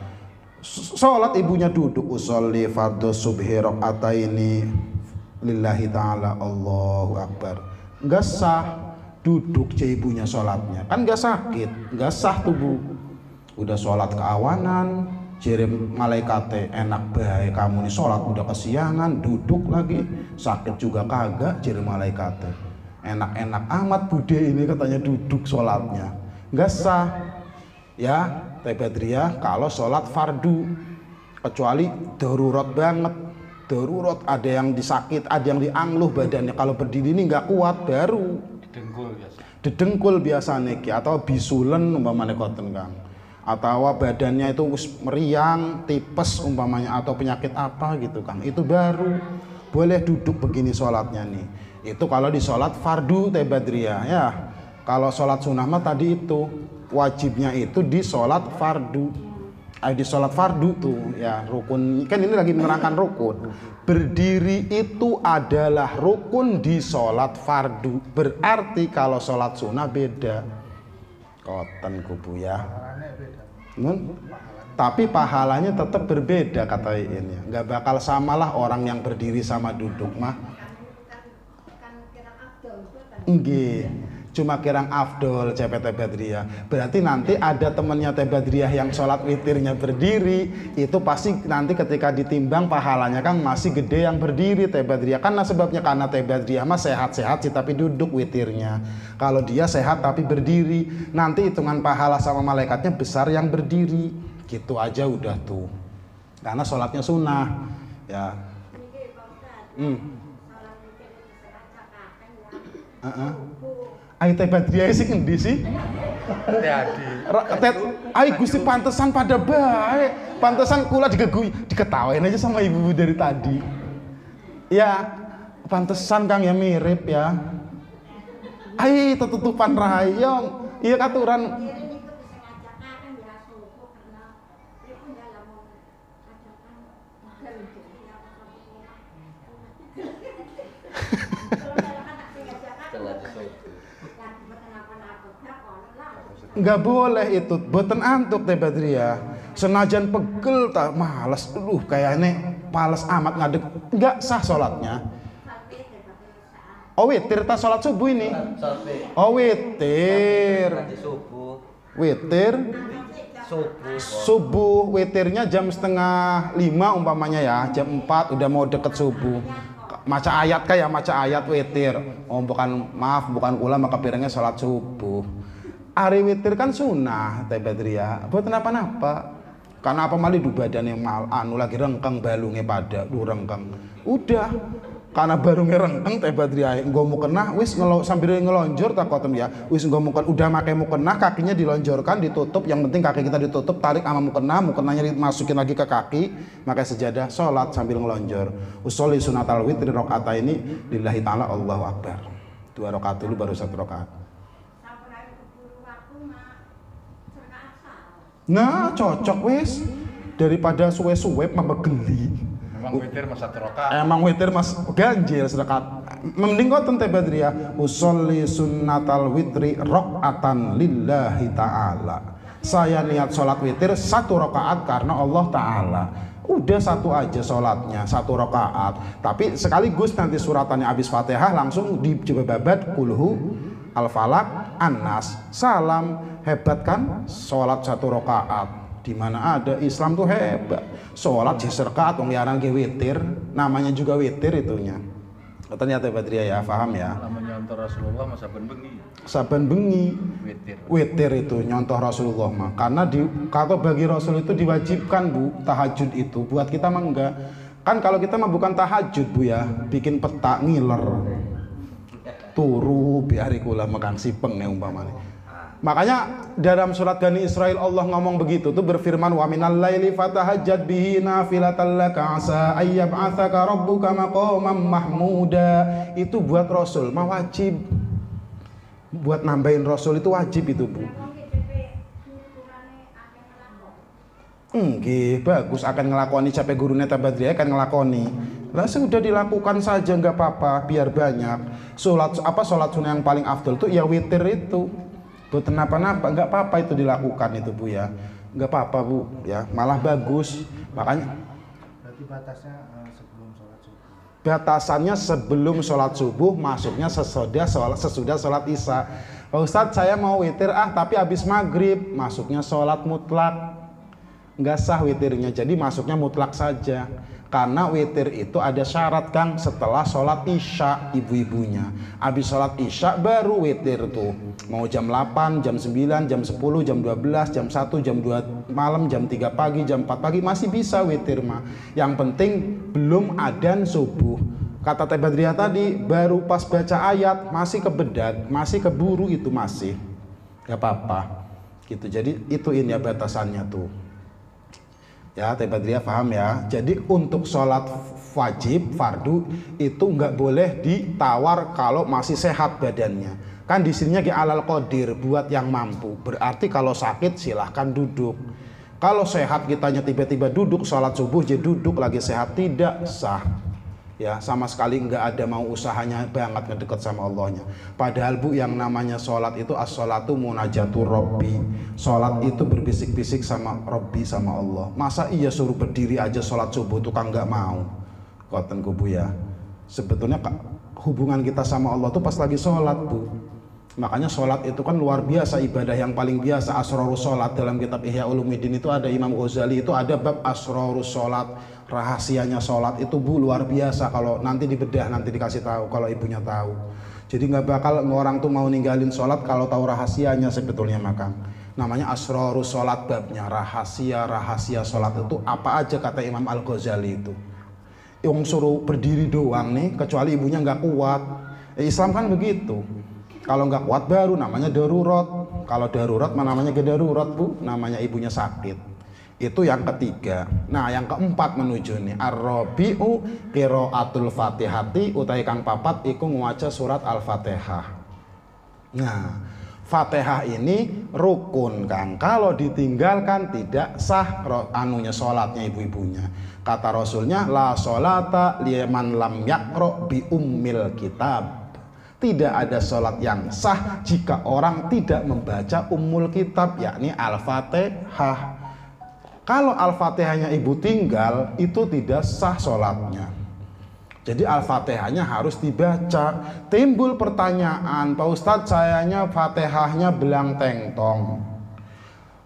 Sholat ibunya duduk usolli fardhu subhi rakaataini lillahi ta'ala, Allahu Akbar. Nggak sah duduk ibunya sholatnya, kan nggak sakit, nggak sah tuh Bu. Udah sholat keawanan, jirim malaikate enak baik kamu nih sholat udah kesiangan, duduk lagi, sakit juga kagak, jirim malaikate enak-enak amat bude ini katanya duduk sholatnya, nggak sah ya. Teh Badriah kalau sholat fardu, kecuali darurat banget, darurat ada yang disakit, ada yang diangluh badannya, kalau berdiri ini nggak kuat baru didengkul biasa niki, atau bisulen umpamanya koten Kang, atau badannya itu meriang, tipes umpamanya, atau penyakit apa gitu Kang, itu baru boleh duduk begini sholatnya nih. Itu kalau di sholat fardu Teh Badriah ya. Kalau sholat sunnah mah tadi itu wajibnya itu di sholat fardu. Di sholat fardu tuh ya rukun, kan ini lagi menerangkan rukun. Berdiri itu adalah rukun di sholat fardu. Berarti kalau sholat sunnah beda. Koten kubu ya. Tapi pahalanya tetap berbeda kata ini. Nggak bakal samalah orang yang berdiri sama duduk mah. Nggih. Cuma kirang afdol CPT Badriah. Berarti nanti ada temannya Teh Badriah yang sholat witirnya berdiri, itu pasti nanti ketika ditimbang pahalanya kan masih gede yang berdiri Teh Badriah. Karena sebabnya karena Teh Badriah mah sehat-sehat sih tapi duduk witirnya. Kalau dia sehat tapi berdiri, nanti hitungan pahala sama malaikatnya besar yang berdiri. Gitu aja udah tuh. Karena sholatnya sunnah. Ya. Ayo Teh Badriah sih ngendi sih? Ai Gusti pantesan pada baik. Pantesan kula diketawain aja sama ibu dari tadi. Ya, pantesan Kang ya mirip ya. Ai tetutupan rayong. Iya katuran. Nggak boleh itu, boten antuk Teh Badriah. Senajan pegel tak males, kayaknya males amat ngadeg, nggak sah sholatnya. Oh witir tak sholat subuh ini? Oh witir. Witir. Subuh witirnya jam 4:30 umpamanya ya, jam 4 udah mau deket subuh. Maca ayat kayak maca ayat witir. Oh bukan, maaf bukan ulama kepiringnya sholat subuh. Ari witir kan sunnah Teh Badriah, buat kenapa-napa. Karena apa malih du badan yang mal anu lagi rengkeng balungnya pada du rengkeng. Udah karena balungnya rengkeng Teh Badriah nggo mukena wis sambil ngelonjor tak kotem ya. Wis nggo mukena udah make mukena kakinya dilonjorkan ditutup, yang penting kaki kita ditutup, tarik sama mukenanya dimasukin lagi ke kaki, pakai sejadah salat sambil ngelonjor. Usolli sunatal witri rakaat ini lillahi taala Allahu akbar. 2 rakaat dulu baru 1 rakaat. Nah, cocok wis daripada suwe-suwe membegeli. Emang witir mas 1 rakaat. Emang witir mas ganjil sedekat. Mending ngoten Teh Badriah, usolli sunnatal witri rakaatan lillahi taala. Saya niat sholat witir 1 rakaat karena Allah taala. Udah 1 aja sholatnya, 1 rakaat. Tapi sekaligus nanti suratannya habis Fatihah langsung dibabat kulhu al-falak an-nas. Salam. Hebat kan sholat 1 rakaat. Di mana ada Islam tuh hebat. Sholat rakaat wong liaran ge witir, namanya juga witir itunya. Ternyata Badriah ya, paham ya. Namanya nyontoh Rasulullah mah saben bengi. Saben bengi. Witir. Witir itu nyontoh Rasulullah mah. Karena kalau bagi Rasul itu diwajibkan Bu, tahajud itu. Buat kita mah enggak. Kan kalau kita mah bukan tahajud Bu ya, bikin peta ngiler. Turu biar kula megang sipeng nih umpamanya. Makanya dalam surat Bani Israil Allah ngomong begitu tuh, berfirman wa minal laili fatahajjad bihi nafilatan laka asa ayyab'atsaka rabbuka maqaman mahmuda. Itu buat Rasul mah wajib. Buat nambahin Rasul itu wajib itu Bu. Nggih, bagus akan ngelakoni capek gurunya Teh Badriah akan ngelakoni. Lah sudah dilakukan saja nggak apa-apa, biar banyak. Salat sunnah yang paling afdal tuh ya witir itu. Buat kenapa-napa, nggak apa-apa itu dilakukan itu Bu ya, nggak apa-apa Bu ya, malah bagus. Makanya berarti batasnya sebelum sholat subuh. Batasannya sebelum sholat subuh, masuknya sesudah sholat isya. Pak Ustadz saya mau witir tapi habis maghrib, masuknya sholat mutlak, nggak sah witirnya, jadi masuknya mutlak saja. Karena witir itu ada syarat Kang, setelah sholat isya ibu-ibunya. Habis sholat isya baru witir tuh. Mau jam 8, jam 9, jam 10, jam 12, jam 1, jam 2 malam, jam 3 pagi, jam 4 pagi masih bisa witir mah. Yang penting belum adzan subuh. Kata Teh Badriah tadi, baru pas baca ayat masih kebedak, masih keburu itu masih. Gak apa-apa. Gitu. Jadi itu ini ya batasannya tuh. Ya Teh Badriah paham ya. Jadi untuk sholat wajib fardu itu nggak boleh ditawar kalau masih sehat badannya. Kan di sininya di alal qadir, buat yang mampu. Berarti kalau sakit silahkan duduk. Kalau sehat kitanya tiba-tiba duduk sholat subuh jadi duduk lagi sehat, tidak sah. Ya sama sekali nggak ada mau usahanya banget ngedeket sama Allahnya. Padahal Bu yang namanya sholat itu as-sholatu munajatur Rabbi. Sholat itu berbisik-bisik sama Rabbi, sama Allah. Masa iya suruh berdiri aja sholat subuh tukang nggak mau? Koten Bu ya. Sebetulnya hubungan kita sama Allah tuh pas lagi sholat Bu. Makanya sholat itu kan luar biasa, ibadah yang paling biasa. Asrarus sholat dalam kitab Ihya Ulumuddin itu ada Imam Ghazali itu ada bab asrarus sholat, rahasianya sholat itu Bu luar biasa. Kalau nanti dibedah nanti dikasih tahu kalau ibunya tahu. Jadi nggak bakal orang tuh mau ninggalin sholat kalau tahu rahasianya sebetulnya. Maka namanya asrarus sholat, babnya rahasia sholat itu apa aja kata Imam Al Ghazali itu. Yang suruh berdiri doang nih kecuali ibunya nggak kuat. Islam kan begitu. Kalau nggak kuat baru namanya darurat. Kalau darurat namanya darurat Bu, namanya ibunya sakit. Itu yang ketiga. Nah, yang keempat menuju nih ar-rabi'u qiraatul Fatihati utawi kang papat iku nguwaca surat Al-Fatihah. Nah, Fatihah ini rukun Kang. Kalau ditinggalkan tidak sah anunya salatnya ibu-ibunya. Kata Rasulnya la sholata liman lam yaqra bi ummil kitab. Tidak ada sholat yang sah jika orang tidak membaca ummul kitab, yakni Al-Fatihah. Kalau Al-Fatihahnya ibu tinggal, itu tidak sah sholatnya. Jadi Al-Fatihahnya harus dibaca. Timbul pertanyaan, Pak Ustadz sayanya Fatihahnya belang tengtong.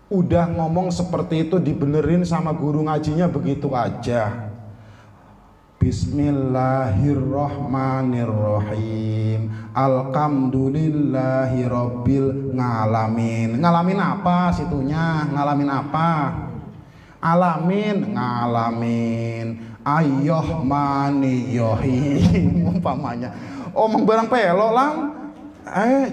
Udah ngomong seperti itu dibenerin sama guru ngajinya begitu aja. Bismillahirrahmanirrahim. Alhamdulillahi rabbil ngalamin. Ngalamin apa situnya? Ngalamin apa? Alamin, ngalamin. Ayoh maniyohim umpamanya. Omong barang pelok lang.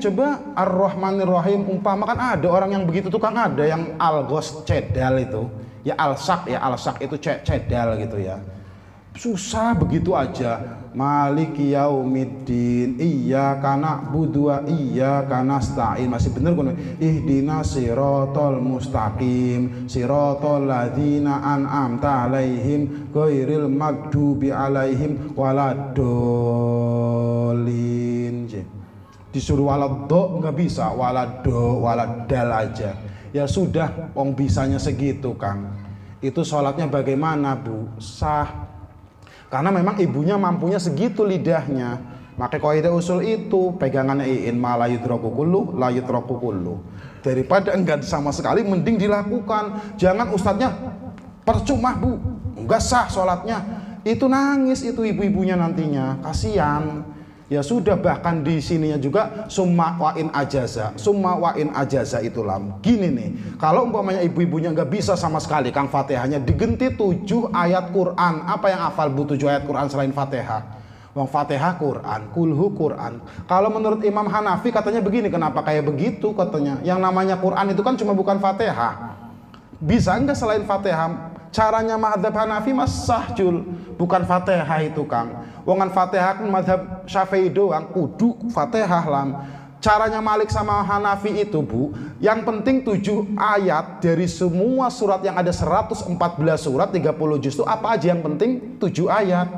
Coba Ar-Rahmanir-Rahim umpama kan ada orang yang begitu tuh kan ada yang algos cedal itu. Ya alsak itu cedal gitu ya. Susah begitu aja. Maliki yaumiddin iyyaka na'budu wa iyyaka nasta'in. Masih bener kan? Ihdinas siratal mustaqim siratal ladzina an'amta alaihim ghairil maghdubi alaihim waladdallin. Disuruh waladdo nggak bisa, waladdo waladal aja. Ya sudah, wong bisanya segitu Kang. Itu sholatnya bagaimana Bu? Sah. Karena memang ibunya mampunya segitu lidahnya. Maka kaidah usul itu pegangannya iin ma la yudraku kullu la yutraku kullu. Daripada enggak sama sekali mending dilakukan. Jangan ustadznya percuma Bu, enggak sah sholatnya. Itu nangis itu ibu-ibunya nantinya, kasihan. Ya sudah, bahkan di sininya juga summa wa in ajaza. Summa wa in ajaza itu lam. Gini nih, kalau umpamanya ibu-ibunya nggak bisa sama sekali Kang Fatihahnya digenti 7 ayat Quran. Apa yang hafal Bu 7 ayat Quran selain Fatihah? Wong Fatihah Quran, kulhu Quran. Kalau menurut Imam Hanafi katanya begini, kenapa kayak begitu katanya? Yang namanya Quran itu kan cuma bukan Fatihah. Bisa enggak selain Fatihah? Caranya mazhab Hanafi mas sahjul, bukan Fatihah itu Kang. Wongan Fatihah kan mazhab Syafi'i doang, kudu Fatihah lam. Caranya Malik sama Hanafi itu Bu, yang penting 7 ayat dari semua surat yang ada 114 surat 30 juz itu apa aja yang penting 7 ayat.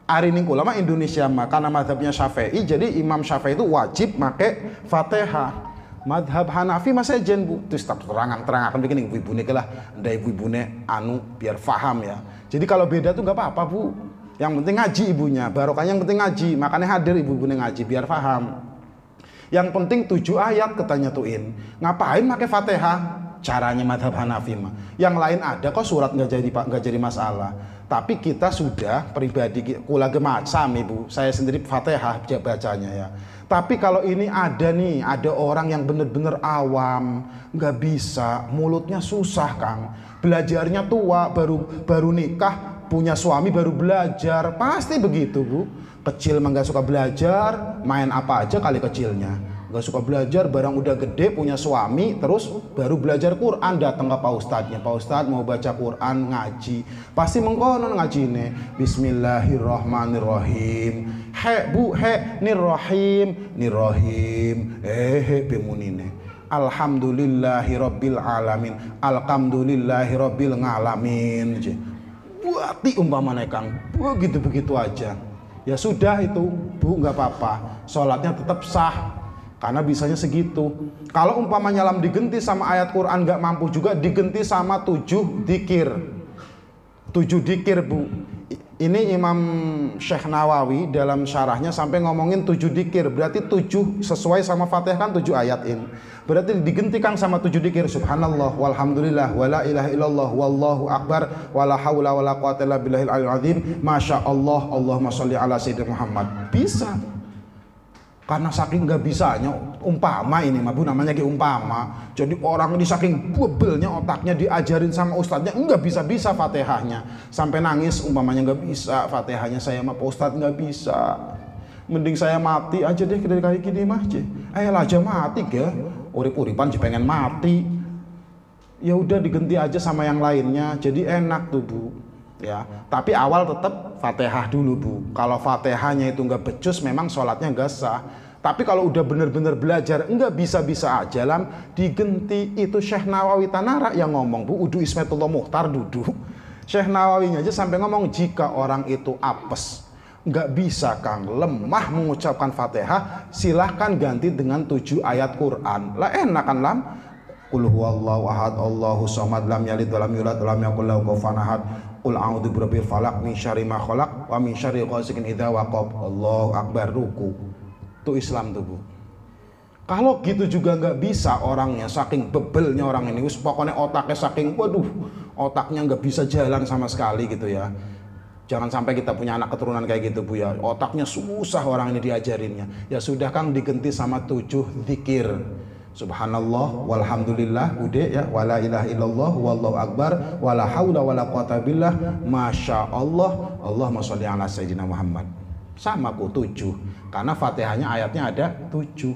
Hari ini ulama Indonesia mah karena mazhabnya Syafi'i, jadi Imam Syafi'i itu wajib pakai Fatihah. Madhab Hanafi masih jen Bu, terus terang akan bikin ibu-ibu nih lah, nda ibu-ibu nih anu biar faham ya. Jadi kalau beda tuh nggak apa-apa Bu, yang penting ngaji ibunya, barokahnya yang penting ngaji, makanya hadir ibu-ibu nih ngaji biar faham. Yang penting 7 ayat katanya tuin, ngapain pakai Fatihah? Caranya madhab Hanafi mah. Yang lain ada kok surat nggak jadi masalah. Tapi kita sudah pribadi kula gemacam Ibu, saya sendiri Fatihah bacanya ya. Tapi kalau ini ada nih, ada orang yang bener-bener awam, nggak bisa, mulutnya susah Kang, belajarnya tua, baru nikah, punya suami baru belajar, pasti begitu Bu. Kecil mah nggak suka belajar, main apa aja kali kecilnya, nggak suka belajar, barang udah gede punya suami, terus baru belajar Quran, datang ke Pak Ustadznya, Pak Ustadz mau baca Quran ngaji, pasti mengkonon ngaji nih, Bismillahirrahmanirrahim, he Bu he nirrahim bemunine, Alhamdulillahirabbil alamin, Alhamdulillahirabbil ngalamin, buati umpamanya Kang, begitu aja. Ya sudah itu Bu, nggak apa-apa, sholatnya tetap sah karena bisanya segitu. Kalau umpamanya lam digenti sama ayat Quran nggak mampu juga, digenti sama 7 dikir. 7 dikir Bu. Ini Imam Syekh Nawawi dalam syarahnya sampai ngomongin 7 dikir, berarti 7 sesuai sama Fatihah kan 7 ayat ini. Berarti digentikan sama 7 dikir, subhanallah walhamdulillah wala ilaha illallah wallahu akbar wala haula wala quwata illa billahil aliyil azim, masyaallah, Allahumma sholli ala sayyidina Muhammad. Bisa. Karena saking nggak bisanya, umpama ini mah Bu, namanya kayak umpama. Jadi orang ini saking bebelnya otaknya, diajarin sama ustadznya nggak bisa Fatihahnya, sampai nangis umpamanya nggak bisa Fatihahnya, saya mah Pak Ustadz nggak bisa. Mending saya mati aja deh dari kayak gini mah. Ayolah aja mati ya. urip-uripan pengen mati. Ya udah diganti aja sama yang lainnya, jadi enak tuh Bu. Ya, tapi awal tetap Fatihah dulu Bu. Kalau Fatihahnya itu nggak becus, memang sholatnya nggak sah. Tapi kalau udah bener-bener belajar, nggak bisa-bisa aja lam digenti. Itu Syekh Nawawi Tanara yang ngomong Bu, Udu Ismatullah Mukhtar duduk. Syekh Nawawinya aja sampai ngomong, jika orang itu apes, nggak bisa Kang, lemah mengucapkan Fatihah, silahkan ganti dengan 7 ayat Quran. Lah enak kan lam? Qul huwallahu ahad, Allahu samad, lam yalid walam yulad walam yakul lahu kufuwan ahad. Qul a'udzu birabbil falaq min syarri ma khalaq wa min syarri ghasiqin idza waqab. Allahu akbar, ruku. Itu Islam tuh Bu. Kalau gitu juga nggak bisa orangnya, saking bebelnya orang ini, pokoknya otaknya saking, waduh, otaknya nggak bisa jalan sama sekali gitu ya. Jangan sampai kita punya anak keturunan kayak gitu Bu ya. Otaknya susah orang ini diajarinnya. Ya sudah Kang, diganti sama 7 zikir. Subhanallah walhamdulillah udah ya, wala ilaha illallah wallahu akbar wala haula wala quwata billah masya Allah, Allahumma sholli ala sayyidina Muhammad. Sama ku 7, karena Fatihahnya ayatnya ada 7.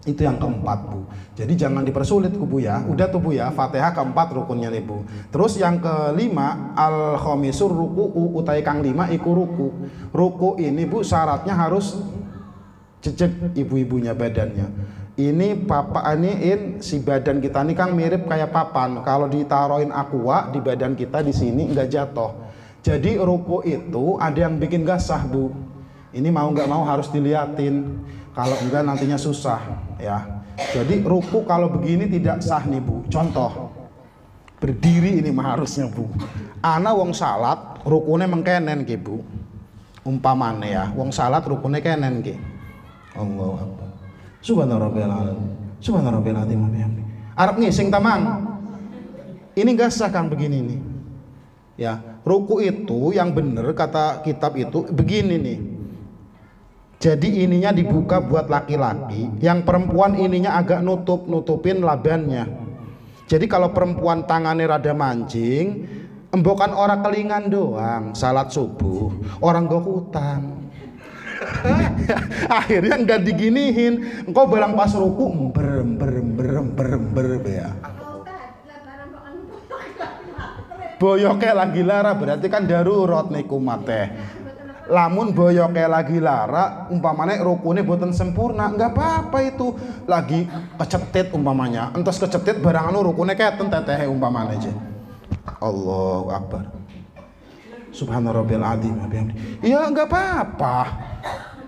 Itu yang keempat Bu. Jadi jangan dipersulit Bu ya. Udah tuh Bu ya, Fatihah keempat rukunnya nih Bu. Terus yang kelima, al khamisur ruku'u, utai kang 5 iku ruku. Ruku ini Bu syaratnya harus jejeg ibu-ibunya badannya. Ini papaanin si badan kita ini kan mirip kayak papan. Kalau ditaruhin aqua di badan kita di sini nggak jatuh. Jadi ruku itu ada yang bikin gak sah Bu. Ini mau nggak mau harus diliatin. Kalau enggak nantinya susah ya. Jadi ruku kalau begini tidak sah nih Bu. Contoh berdiri ini mah harusnya Bu. Ana wong salat rukune mengkenen ki Bu. Umpamane ya, wong salat rukune kenen ki. Allahu akbar. Subhanarabbil alamin. Subhanarabbil azim. Arab ngising tamang. Ini enggak sah Kang begini nih. Ya, ruku itu yang bener kata kitab itu begini nih. Jadi ininya dibuka buat laki-laki, yang perempuan ininya agak nutupin labannya. Jadi kalau perempuan tangannya rada mancing, embokan orang kelingan doang, salat subuh, orang go kutang. Akhirnya nggak diginihin, engkau bilang pas ruku ber ya. Boyoke lagi lara berarti kan darurat niku mate. Lamun boyoke lagi lara, umpamanya rukune boten sempurna, nggak apa-apa itu. Lagi kecetit umpamanya, entos kecetit barang anu rukune keten tetehe umpamanya aja. Allahu akbar. Subhanarabbil azim. Iya nggak apa-apa.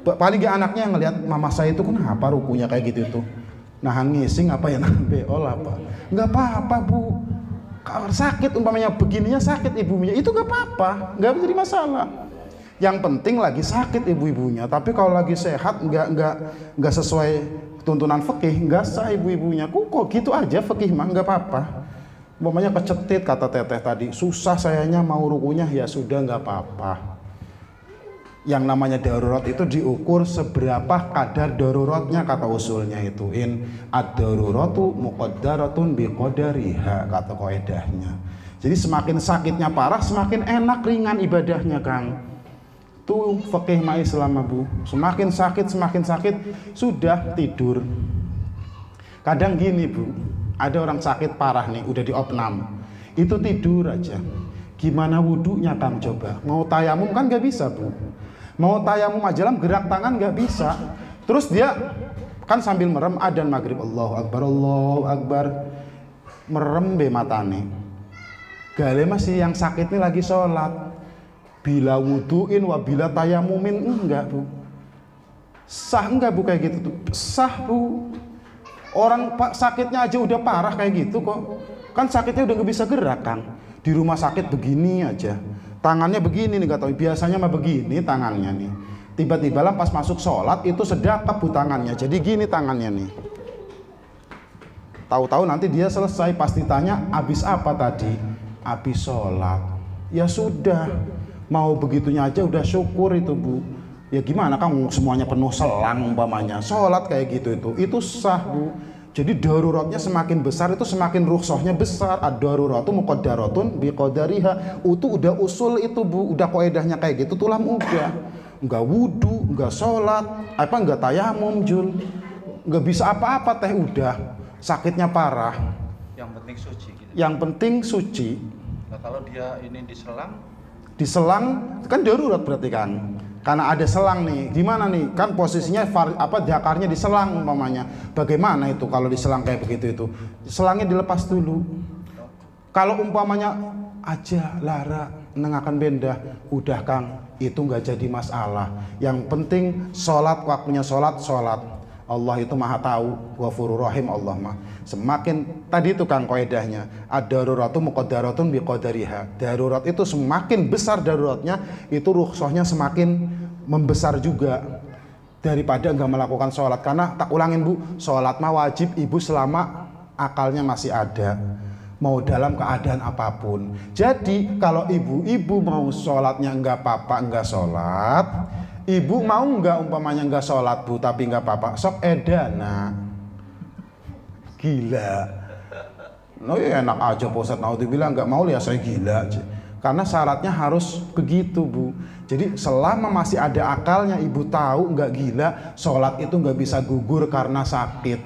Paling gak anaknya ngelihat mama saya itu kenapa rukunya kayak gitu tuh. Nahan ngising apa ya, nahan beol apa. Nggak apa-apa Bu. Kalau sakit umpamanya begininya sakit ibunya, itu nggak apa-apa, nggak menjadi masalah. Yang penting lagi sakit ibu-ibunya. Tapi kalau lagi sehat nggak sesuai tuntunan fikih, nggak sah ibu-ibunya. Kok gitu aja fikih mah nggak apa-apa. Umpamanya kecetit kata teteh tadi, susah sayanya mau rukunya, ya sudah nggak apa-apa. Yang namanya darurat itu diukur seberapa kadar daruratnya kata usulnya itu. In ad-daruratu muqaddaratun biqadariha kata kaidahnya. Jadi semakin sakitnya parah semakin enak ringan ibadahnya Kang. Tuh fikih ma Islam Bu. Semakin sakit sudah tidur. Kadang gini Bu, ada orang sakit parah nih udah di opnam. Itu tidur aja. Gimana wudunya Kang coba? Mau tayamum kan gak bisa Bu. Mau tayamum aja lam gerak tangan nggak bisa. Terus dia kan sambil merem adzan maghrib, Allahu akbar, merem be matane. Gale masih yang sakit ini lagi sholat. Bila wuduin wa bila tayamumin enggak Bu. Sah enggak Bu kayak gitu tuh? Sah Bu. Orang sakitnya aja udah parah kayak gitu kok. Kan sakitnya udah nggak bisa gerak Kang. Di rumah sakit begini aja. Tangannya begini nih, gak tahu biasanya mah begini tangannya nih. Tiba-tiba lah pas masuk sholat itu sedekap Bu tangannya. Jadi gini tangannya nih. Tahu-tahu nanti dia selesai pasti tanya, habis apa tadi? Habis sholat. Ya sudah, mau begitunya aja udah syukur itu Bu. Ya gimana Kang semuanya penuh selang umpamanya. Sholat kayak gitu itu sah Bu. Jadi daruratnya semakin besar itu semakin rukhsahnya besar. Ad-daruratu muqaddaratun biqadariha. Itu udah usul itu Bu, udah kaidahnya kayak gitu tuh lam udah. Enggak wudu, enggak sholat, enggak tayamum Jul. Enggak bisa apa-apa teh udah. sakitnya parah, Yang penting suci gitu. yang penting suci. Nah, kalau dia ini diselang, Diselang kan darurat berarti kan, karena ada selang nih. Gimana nih, kan posisinya jakarnya diselang umpamanya. Bagaimana itu kalau diselang kayak begitu itu? Selangnya dilepas dulu. Kalau umpamanya aja lara nengakan benda, udah Kang, itu nggak jadi masalah. Yang penting sholat, waktunya sholat. Allah itu maha tahu, Ghafurur Rahim Allah mah. Semakin tadi itu Kang kaidahnya, ad-daruratu muqaddaratun biqadariha. Darurat itu semakin besar daruratnya, itu rukhsahnya semakin membesar juga daripada enggak melakukan sholat. Karena tak ulangin Bu, sholat mah wajib ibu selama akalnya masih ada, mau dalam keadaan apapun. Jadi kalau ibu-ibu mau sholatnya enggak apa-apa, enggak sholat. Ibu mau enggak umpamanya enggak sholat Bu, tapi enggak apa-apa, sok edana. Gila. No ya enak aja Pak Ustadz, naudzubillah enggak mau ya saya gila. Karena syaratnya harus begitu Bu. Jadi selama masih ada akalnya, ibu tahu enggak gila, sholat itu enggak bisa gugur karena sakit.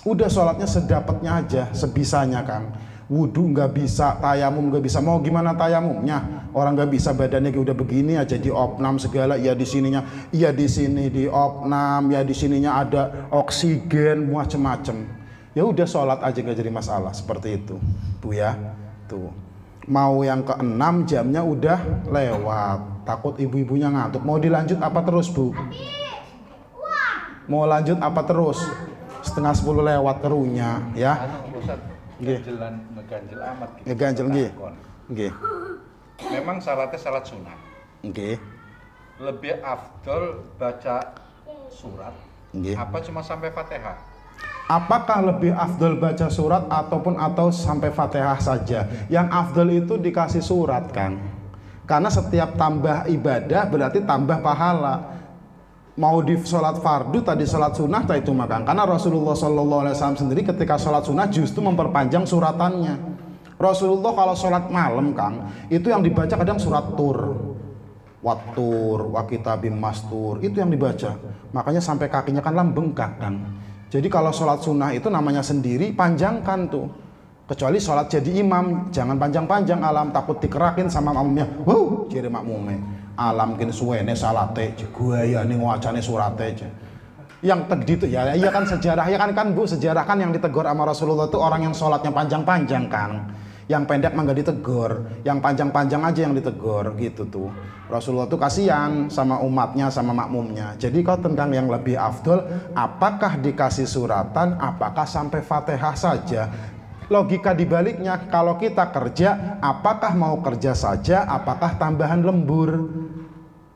Udah sholatnya sedapatnya aja, sebisanya Kang. Wudhu nggak bisa, tayamum nggak bisa, mau gimana tayamumnya? Orang nggak bisa, badannya udah begini aja diopnam segala, ya di sininya, iya di sini diopnam, ya di sininya ada oksigen, macem-macem. Ya udah sholat aja nggak jadi masalah, seperti itu, Bu ya. Tuh, mau yang ke-6 jamnya udah lewat, takut ibu-ibunya ngantuk. Mau dilanjut apa terus Bu? Mau lanjut apa terus? Setengah 10 lewat kerunya, ya. ngeganjel amat gitu. Ngeganjel nggih. Nggih. Memang syaratnya salat sunat. Nggih. Lebih afdol baca surat. Nggih. Apa cuma sampai Fatihah? Apakah lebih afdol baca surat atau sampai Fatihah saja? Yang afdol itu dikasih surat kan. Karena setiap tambah ibadah berarti tambah pahala. Mau di sholat fardu tadi sholat sunnah tak itu makan. Karena Rasulullah SAW sendiri ketika sholat sunnah justru memperpanjang suratannya. Rasulullah kalau sholat malam Kang, itu yang dibaca kadang surat tur, wattur, wakitabim mastur, itu yang dibaca. Makanya sampai kakinya kan bengkak Kang. Jadi kalau sholat sunnah itu namanya sendiri panjangkan tuh. Kecuali sholat jadi imam, jangan panjang-panjang alam, takut dikerakin sama makmumnya. Wow, jadi makmumnya. Alam kini suwene salate, gua ya nih wacane surate. Yang tadi itu ya, iya kan sejarah ya kan Bu, sejarah kan yang ditegur sama Rasulullah itu orang yang sholatnya panjang-panjang kan. Yang pendek mah nggak ditegur, yang panjang-panjang aja yang ditegur gitu tuh. Rasulullah tuh kasihan sama umatnya, sama makmumnya. Jadi kau tentang yang lebih afdol, apakah dikasih suratan, apakah sampai Fatihah saja? Logika dibaliknya, kalau kita kerja, apakah mau kerja saja, apakah tambahan lembur?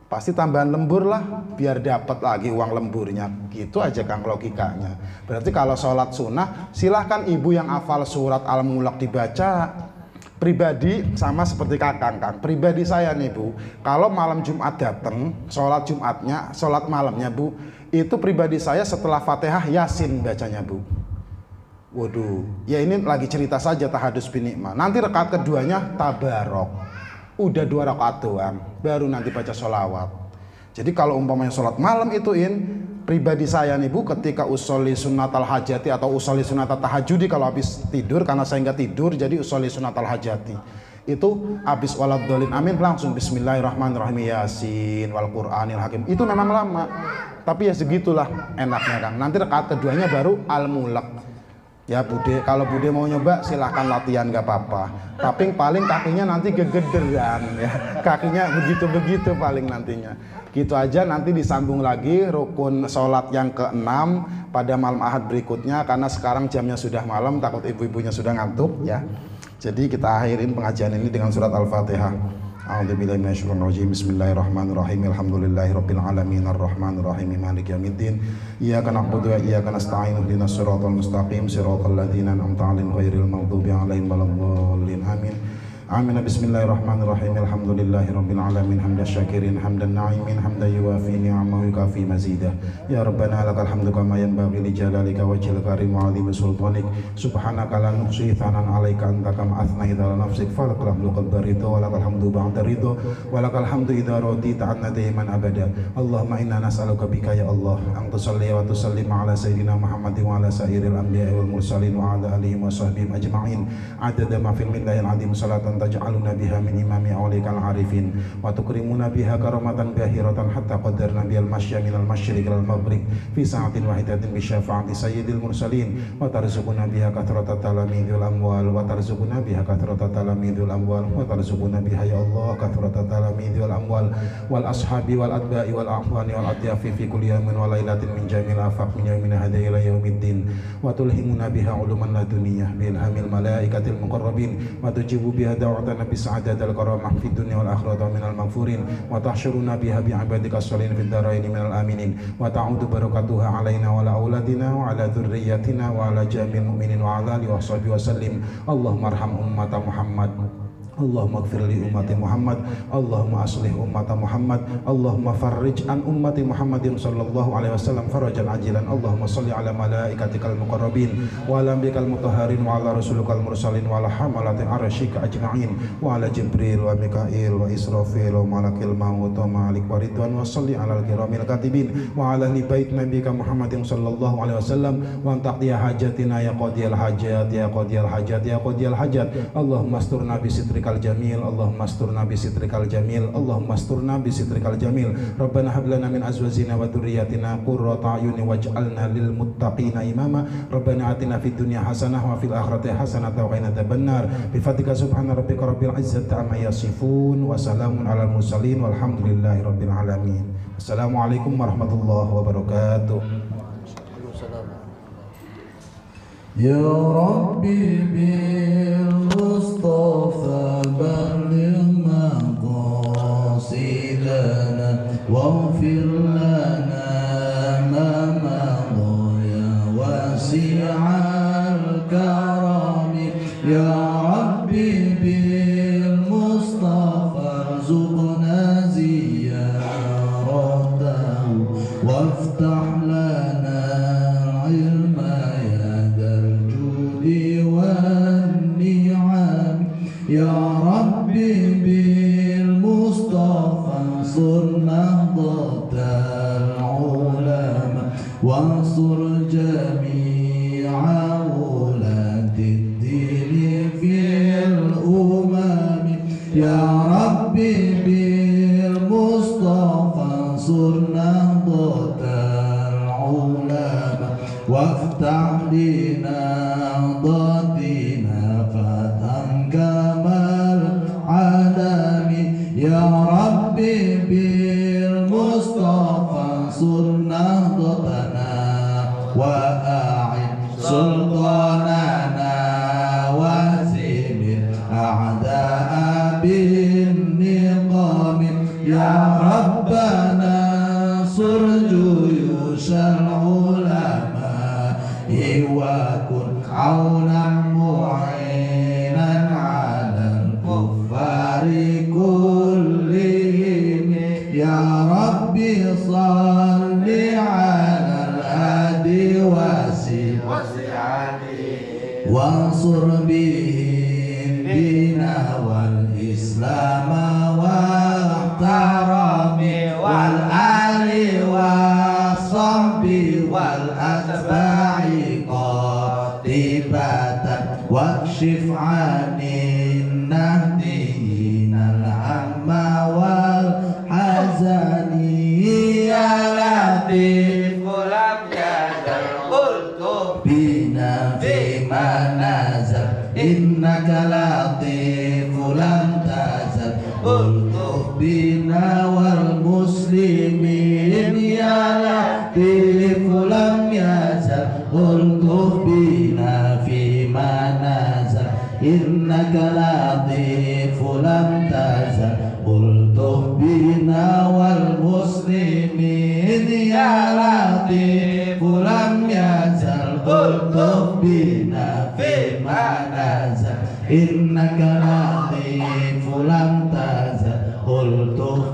Pasti tambahan lembur lah, biar dapat lagi uang lemburnya. Gitu aja Kang logikanya. Berarti kalau sholat sunnah, silahkan ibu yang hafal surat Al-Mulk dibaca. Pribadi sama seperti Kakang Kang. Pribadi saya nih Bu, kalau malam Jumat datang, sholat Jumatnya, sholat malamnya Bu, itu pribadi saya setelah Fatihah Yasin bacanya Bu. Waduh, ya ini lagi cerita saja tahadus binikmah. Nanti rakaat keduanya tabarok. Udah 2 rakaat doang, baru nanti baca sholawat. Jadi kalau umpamanya sholat malam ituin, pribadi saya nih Bu, ketika usolli sunatal hajati atau usolli sunatal tahajudi, kalau habis tidur, karena saya nggak tidur, jadi usolli sunatal hajati. Itu habis waladhdallin amin langsung bismillahirrahmanirrahim yasin wal qur'anil hakim. Itu memang lama, tapi ya segitulah enaknya Kang. Nanti rakaat keduanya baru Al-Mulk. Ya Bude, kalau Bude mau nyoba silahkan latihan gak apa-apa. Tapi paling kakinya nanti gegederan ya. Kakinya begitu-begitu paling nantinya. Gitu aja, nanti disambung lagi rukun sholat yang ke-6 pada malam Ahad berikutnya. Karena sekarang jamnya sudah malam, takut ibu-ibunya sudah ngantuk ya. Jadi kita akhirin pengajian ini dengan surat Al-Fatihah. A'udzubillahi minasyaitonir rajim. Bismillahirrahmanirrahim. Alhamdulillahirabbil alamin arrahmanir rahim maliki yaumiddin. Iyyaka na'budu wa iyyaka nasta'in. Ihdinas siratal mustaqim siratal ladzina an'amta 'alaihim ghairil maghdubi 'alaihim waladdallin. Amin. Amin. Bismillahirrahmanirrahim. Alhamdulillahirabbil alamin hamdan syakirin hamdan na'imin hamdan yuwafi ni'amahu yukafi mazidah. Ya Rabbana lakal hamdu kama yanbaghi li jalalika wajhil karim wa 'azimi sultanik. Subhanaka la nuhsi thanan 'alaika anta kama athnaita 'ala nafsik falakal hamdu qabla ridha wa lakal hamdu ba'da ridha wa lakal hamdu idza radita 'anna daiman abada. Allahumma inna nas'aluka bika ya Allah an tusalli wa tusallim 'ala sayyidina Muhammadin wa 'ala sairil anbiya'i wal mursalin wa 'ala alihi wa sahbihi ajma'in adada ma fil millahil 'azim salatan taj'aluna biha min imami awlikal arifin wa tukrimuna biha karamatan bahiratan hatta qadarna bihal masya minal masyriq ilal maghrib fi sa'atin wahidatin bi syafaati sayyidil mursalin wa tarzuquna biha kathrata talamidul amwal wa tarzuquna biha kathrata talamidul amwal wa tarzuquna biha ya Allah kathrata talamidul amwal wal ashabi wal atba'i wal ahwani wal adyafi fi kulli yawmin wa lailatin min jamil afaq min yawmin hadha ila yaumiddin wa tulhimuna biha uluman laduniyah bil hamil malaikatil muqarrabin wa tujibu biha da'watan nabi sa'adatul karamah fid dunya wal akhirati minal maghfurin wa tahsyuruna biha bi ibadika sholihin fid dharain minal aminin wa ta'udu barakatuha alaina wa ala auladina wa ala dzurriyyatina wa ala jamil mu'minin wa ala alihi wa sahbihi wa sallim. Allahumma arham ummata Muhammad, Allahumma ighfir li ummati Muhammad, Allahumma aslih ummata Muhammad, Allahumma farrij an ummati Muhammadin sallallahu alaihi wasallam farajan ajilan. Allahumma shalli ala malaikatikal muqarrabin wa ala ambikal mutahharin wa ala rasulukal mursalin wa ala hamalatil arsyika ajma'in wa ala Jibril wa Mikail wa Israfil wa malakil maut wa malik wa ridwan wa shalli ala al-kiramil katibin wa ala ahli bait nabiyika Muhammadin sallallahu alaihi wasallam wa taqdiya hajatina ya qadiyal hajat ya qadiyal hajat ya qadiyal hajat. Allahumma asturna bi sitrikal jamil, Allahumma asturna bi sitrikal jamil, Allahumma asturna bi sitrikal jamil. Rabbana hab lana min azwajina wa dhurriyyatina qurrata a'yunin waj'alna lil muttaqina imama. Rabbana atina fid dunya hasanah wa fil akhirati hasanah wa qina adzabannar. Bi fadlika subhana rabbika rabbil izzati amma yasifun wa salamun alal mursalin walhamdulillahi rabbil alamin. Assalamualaikum warahmatullahi wabarakatuh. Ya Rabbi bil Mustafa balligh maqasidana waghfir lana ma madha ya wasi'al karami. Ya Rabbi bil Mustafa arzuqna ziyaratahu waftah lana ilma Ya Rabbi bil Mustafa ansur nahdatal ulama wansur jami'a uladid dini fil umami. Ya Rabbi bil Mustafa ansur nahdatal ulama waftah lina datina fatan kamal alami. Ya Rabbi bil Mustafa ansur nahdatana wa a'in sultanana wa zimil a'da'a bin niqami. Ya Rabbana ansur juyushal ulama wa kun aunan mu'inan 'alal kuffari kullihim. Ya Rabbi salli 'alal hadi wasi'ali wansur bihi dina wal islama wa ihtarami wal ali wa sahbi wal atba'i qatibatan wakshif 'anin nahdiyinal amma wal hazani. Ya Latif lam yazal qultu bina fi manazal innaka Latif lam tazal qultu bina wal muslimin. Ya Latif lam yazal qultu bina fi manazal innaka Latif lam tazal qultu bina wal muslimin. Ya Latif lam yazal qultu bina fi manazal innaka Latif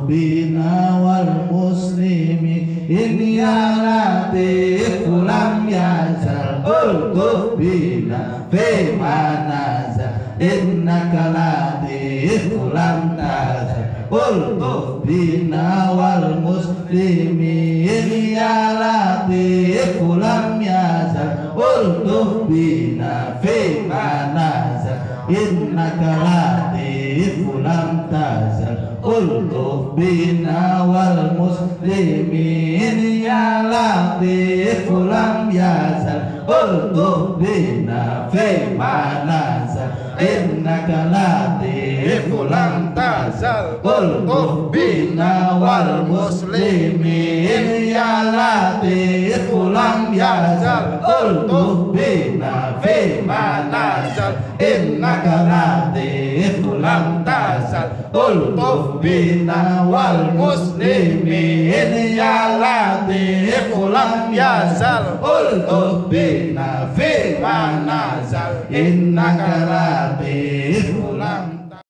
bina wal muslimin ya latif lam yazal ultuf bina fi manazal innaka latif lam tazal ultuf bina wal muslimin ya latif lam yazal ultuf bina fi manazal innaka latif lam tazal ultuf bina wal muslimin ya latif lam yazal ultuf bina fi manazal innaka latif lam tazal ultuf bina wal muslimin ya latif lam yazal ultuf bina fi manazal innaka latif lam tazal ultuf bina wal muslimin ya latif lam yazal ultuf bina fi manazal innaka latif lam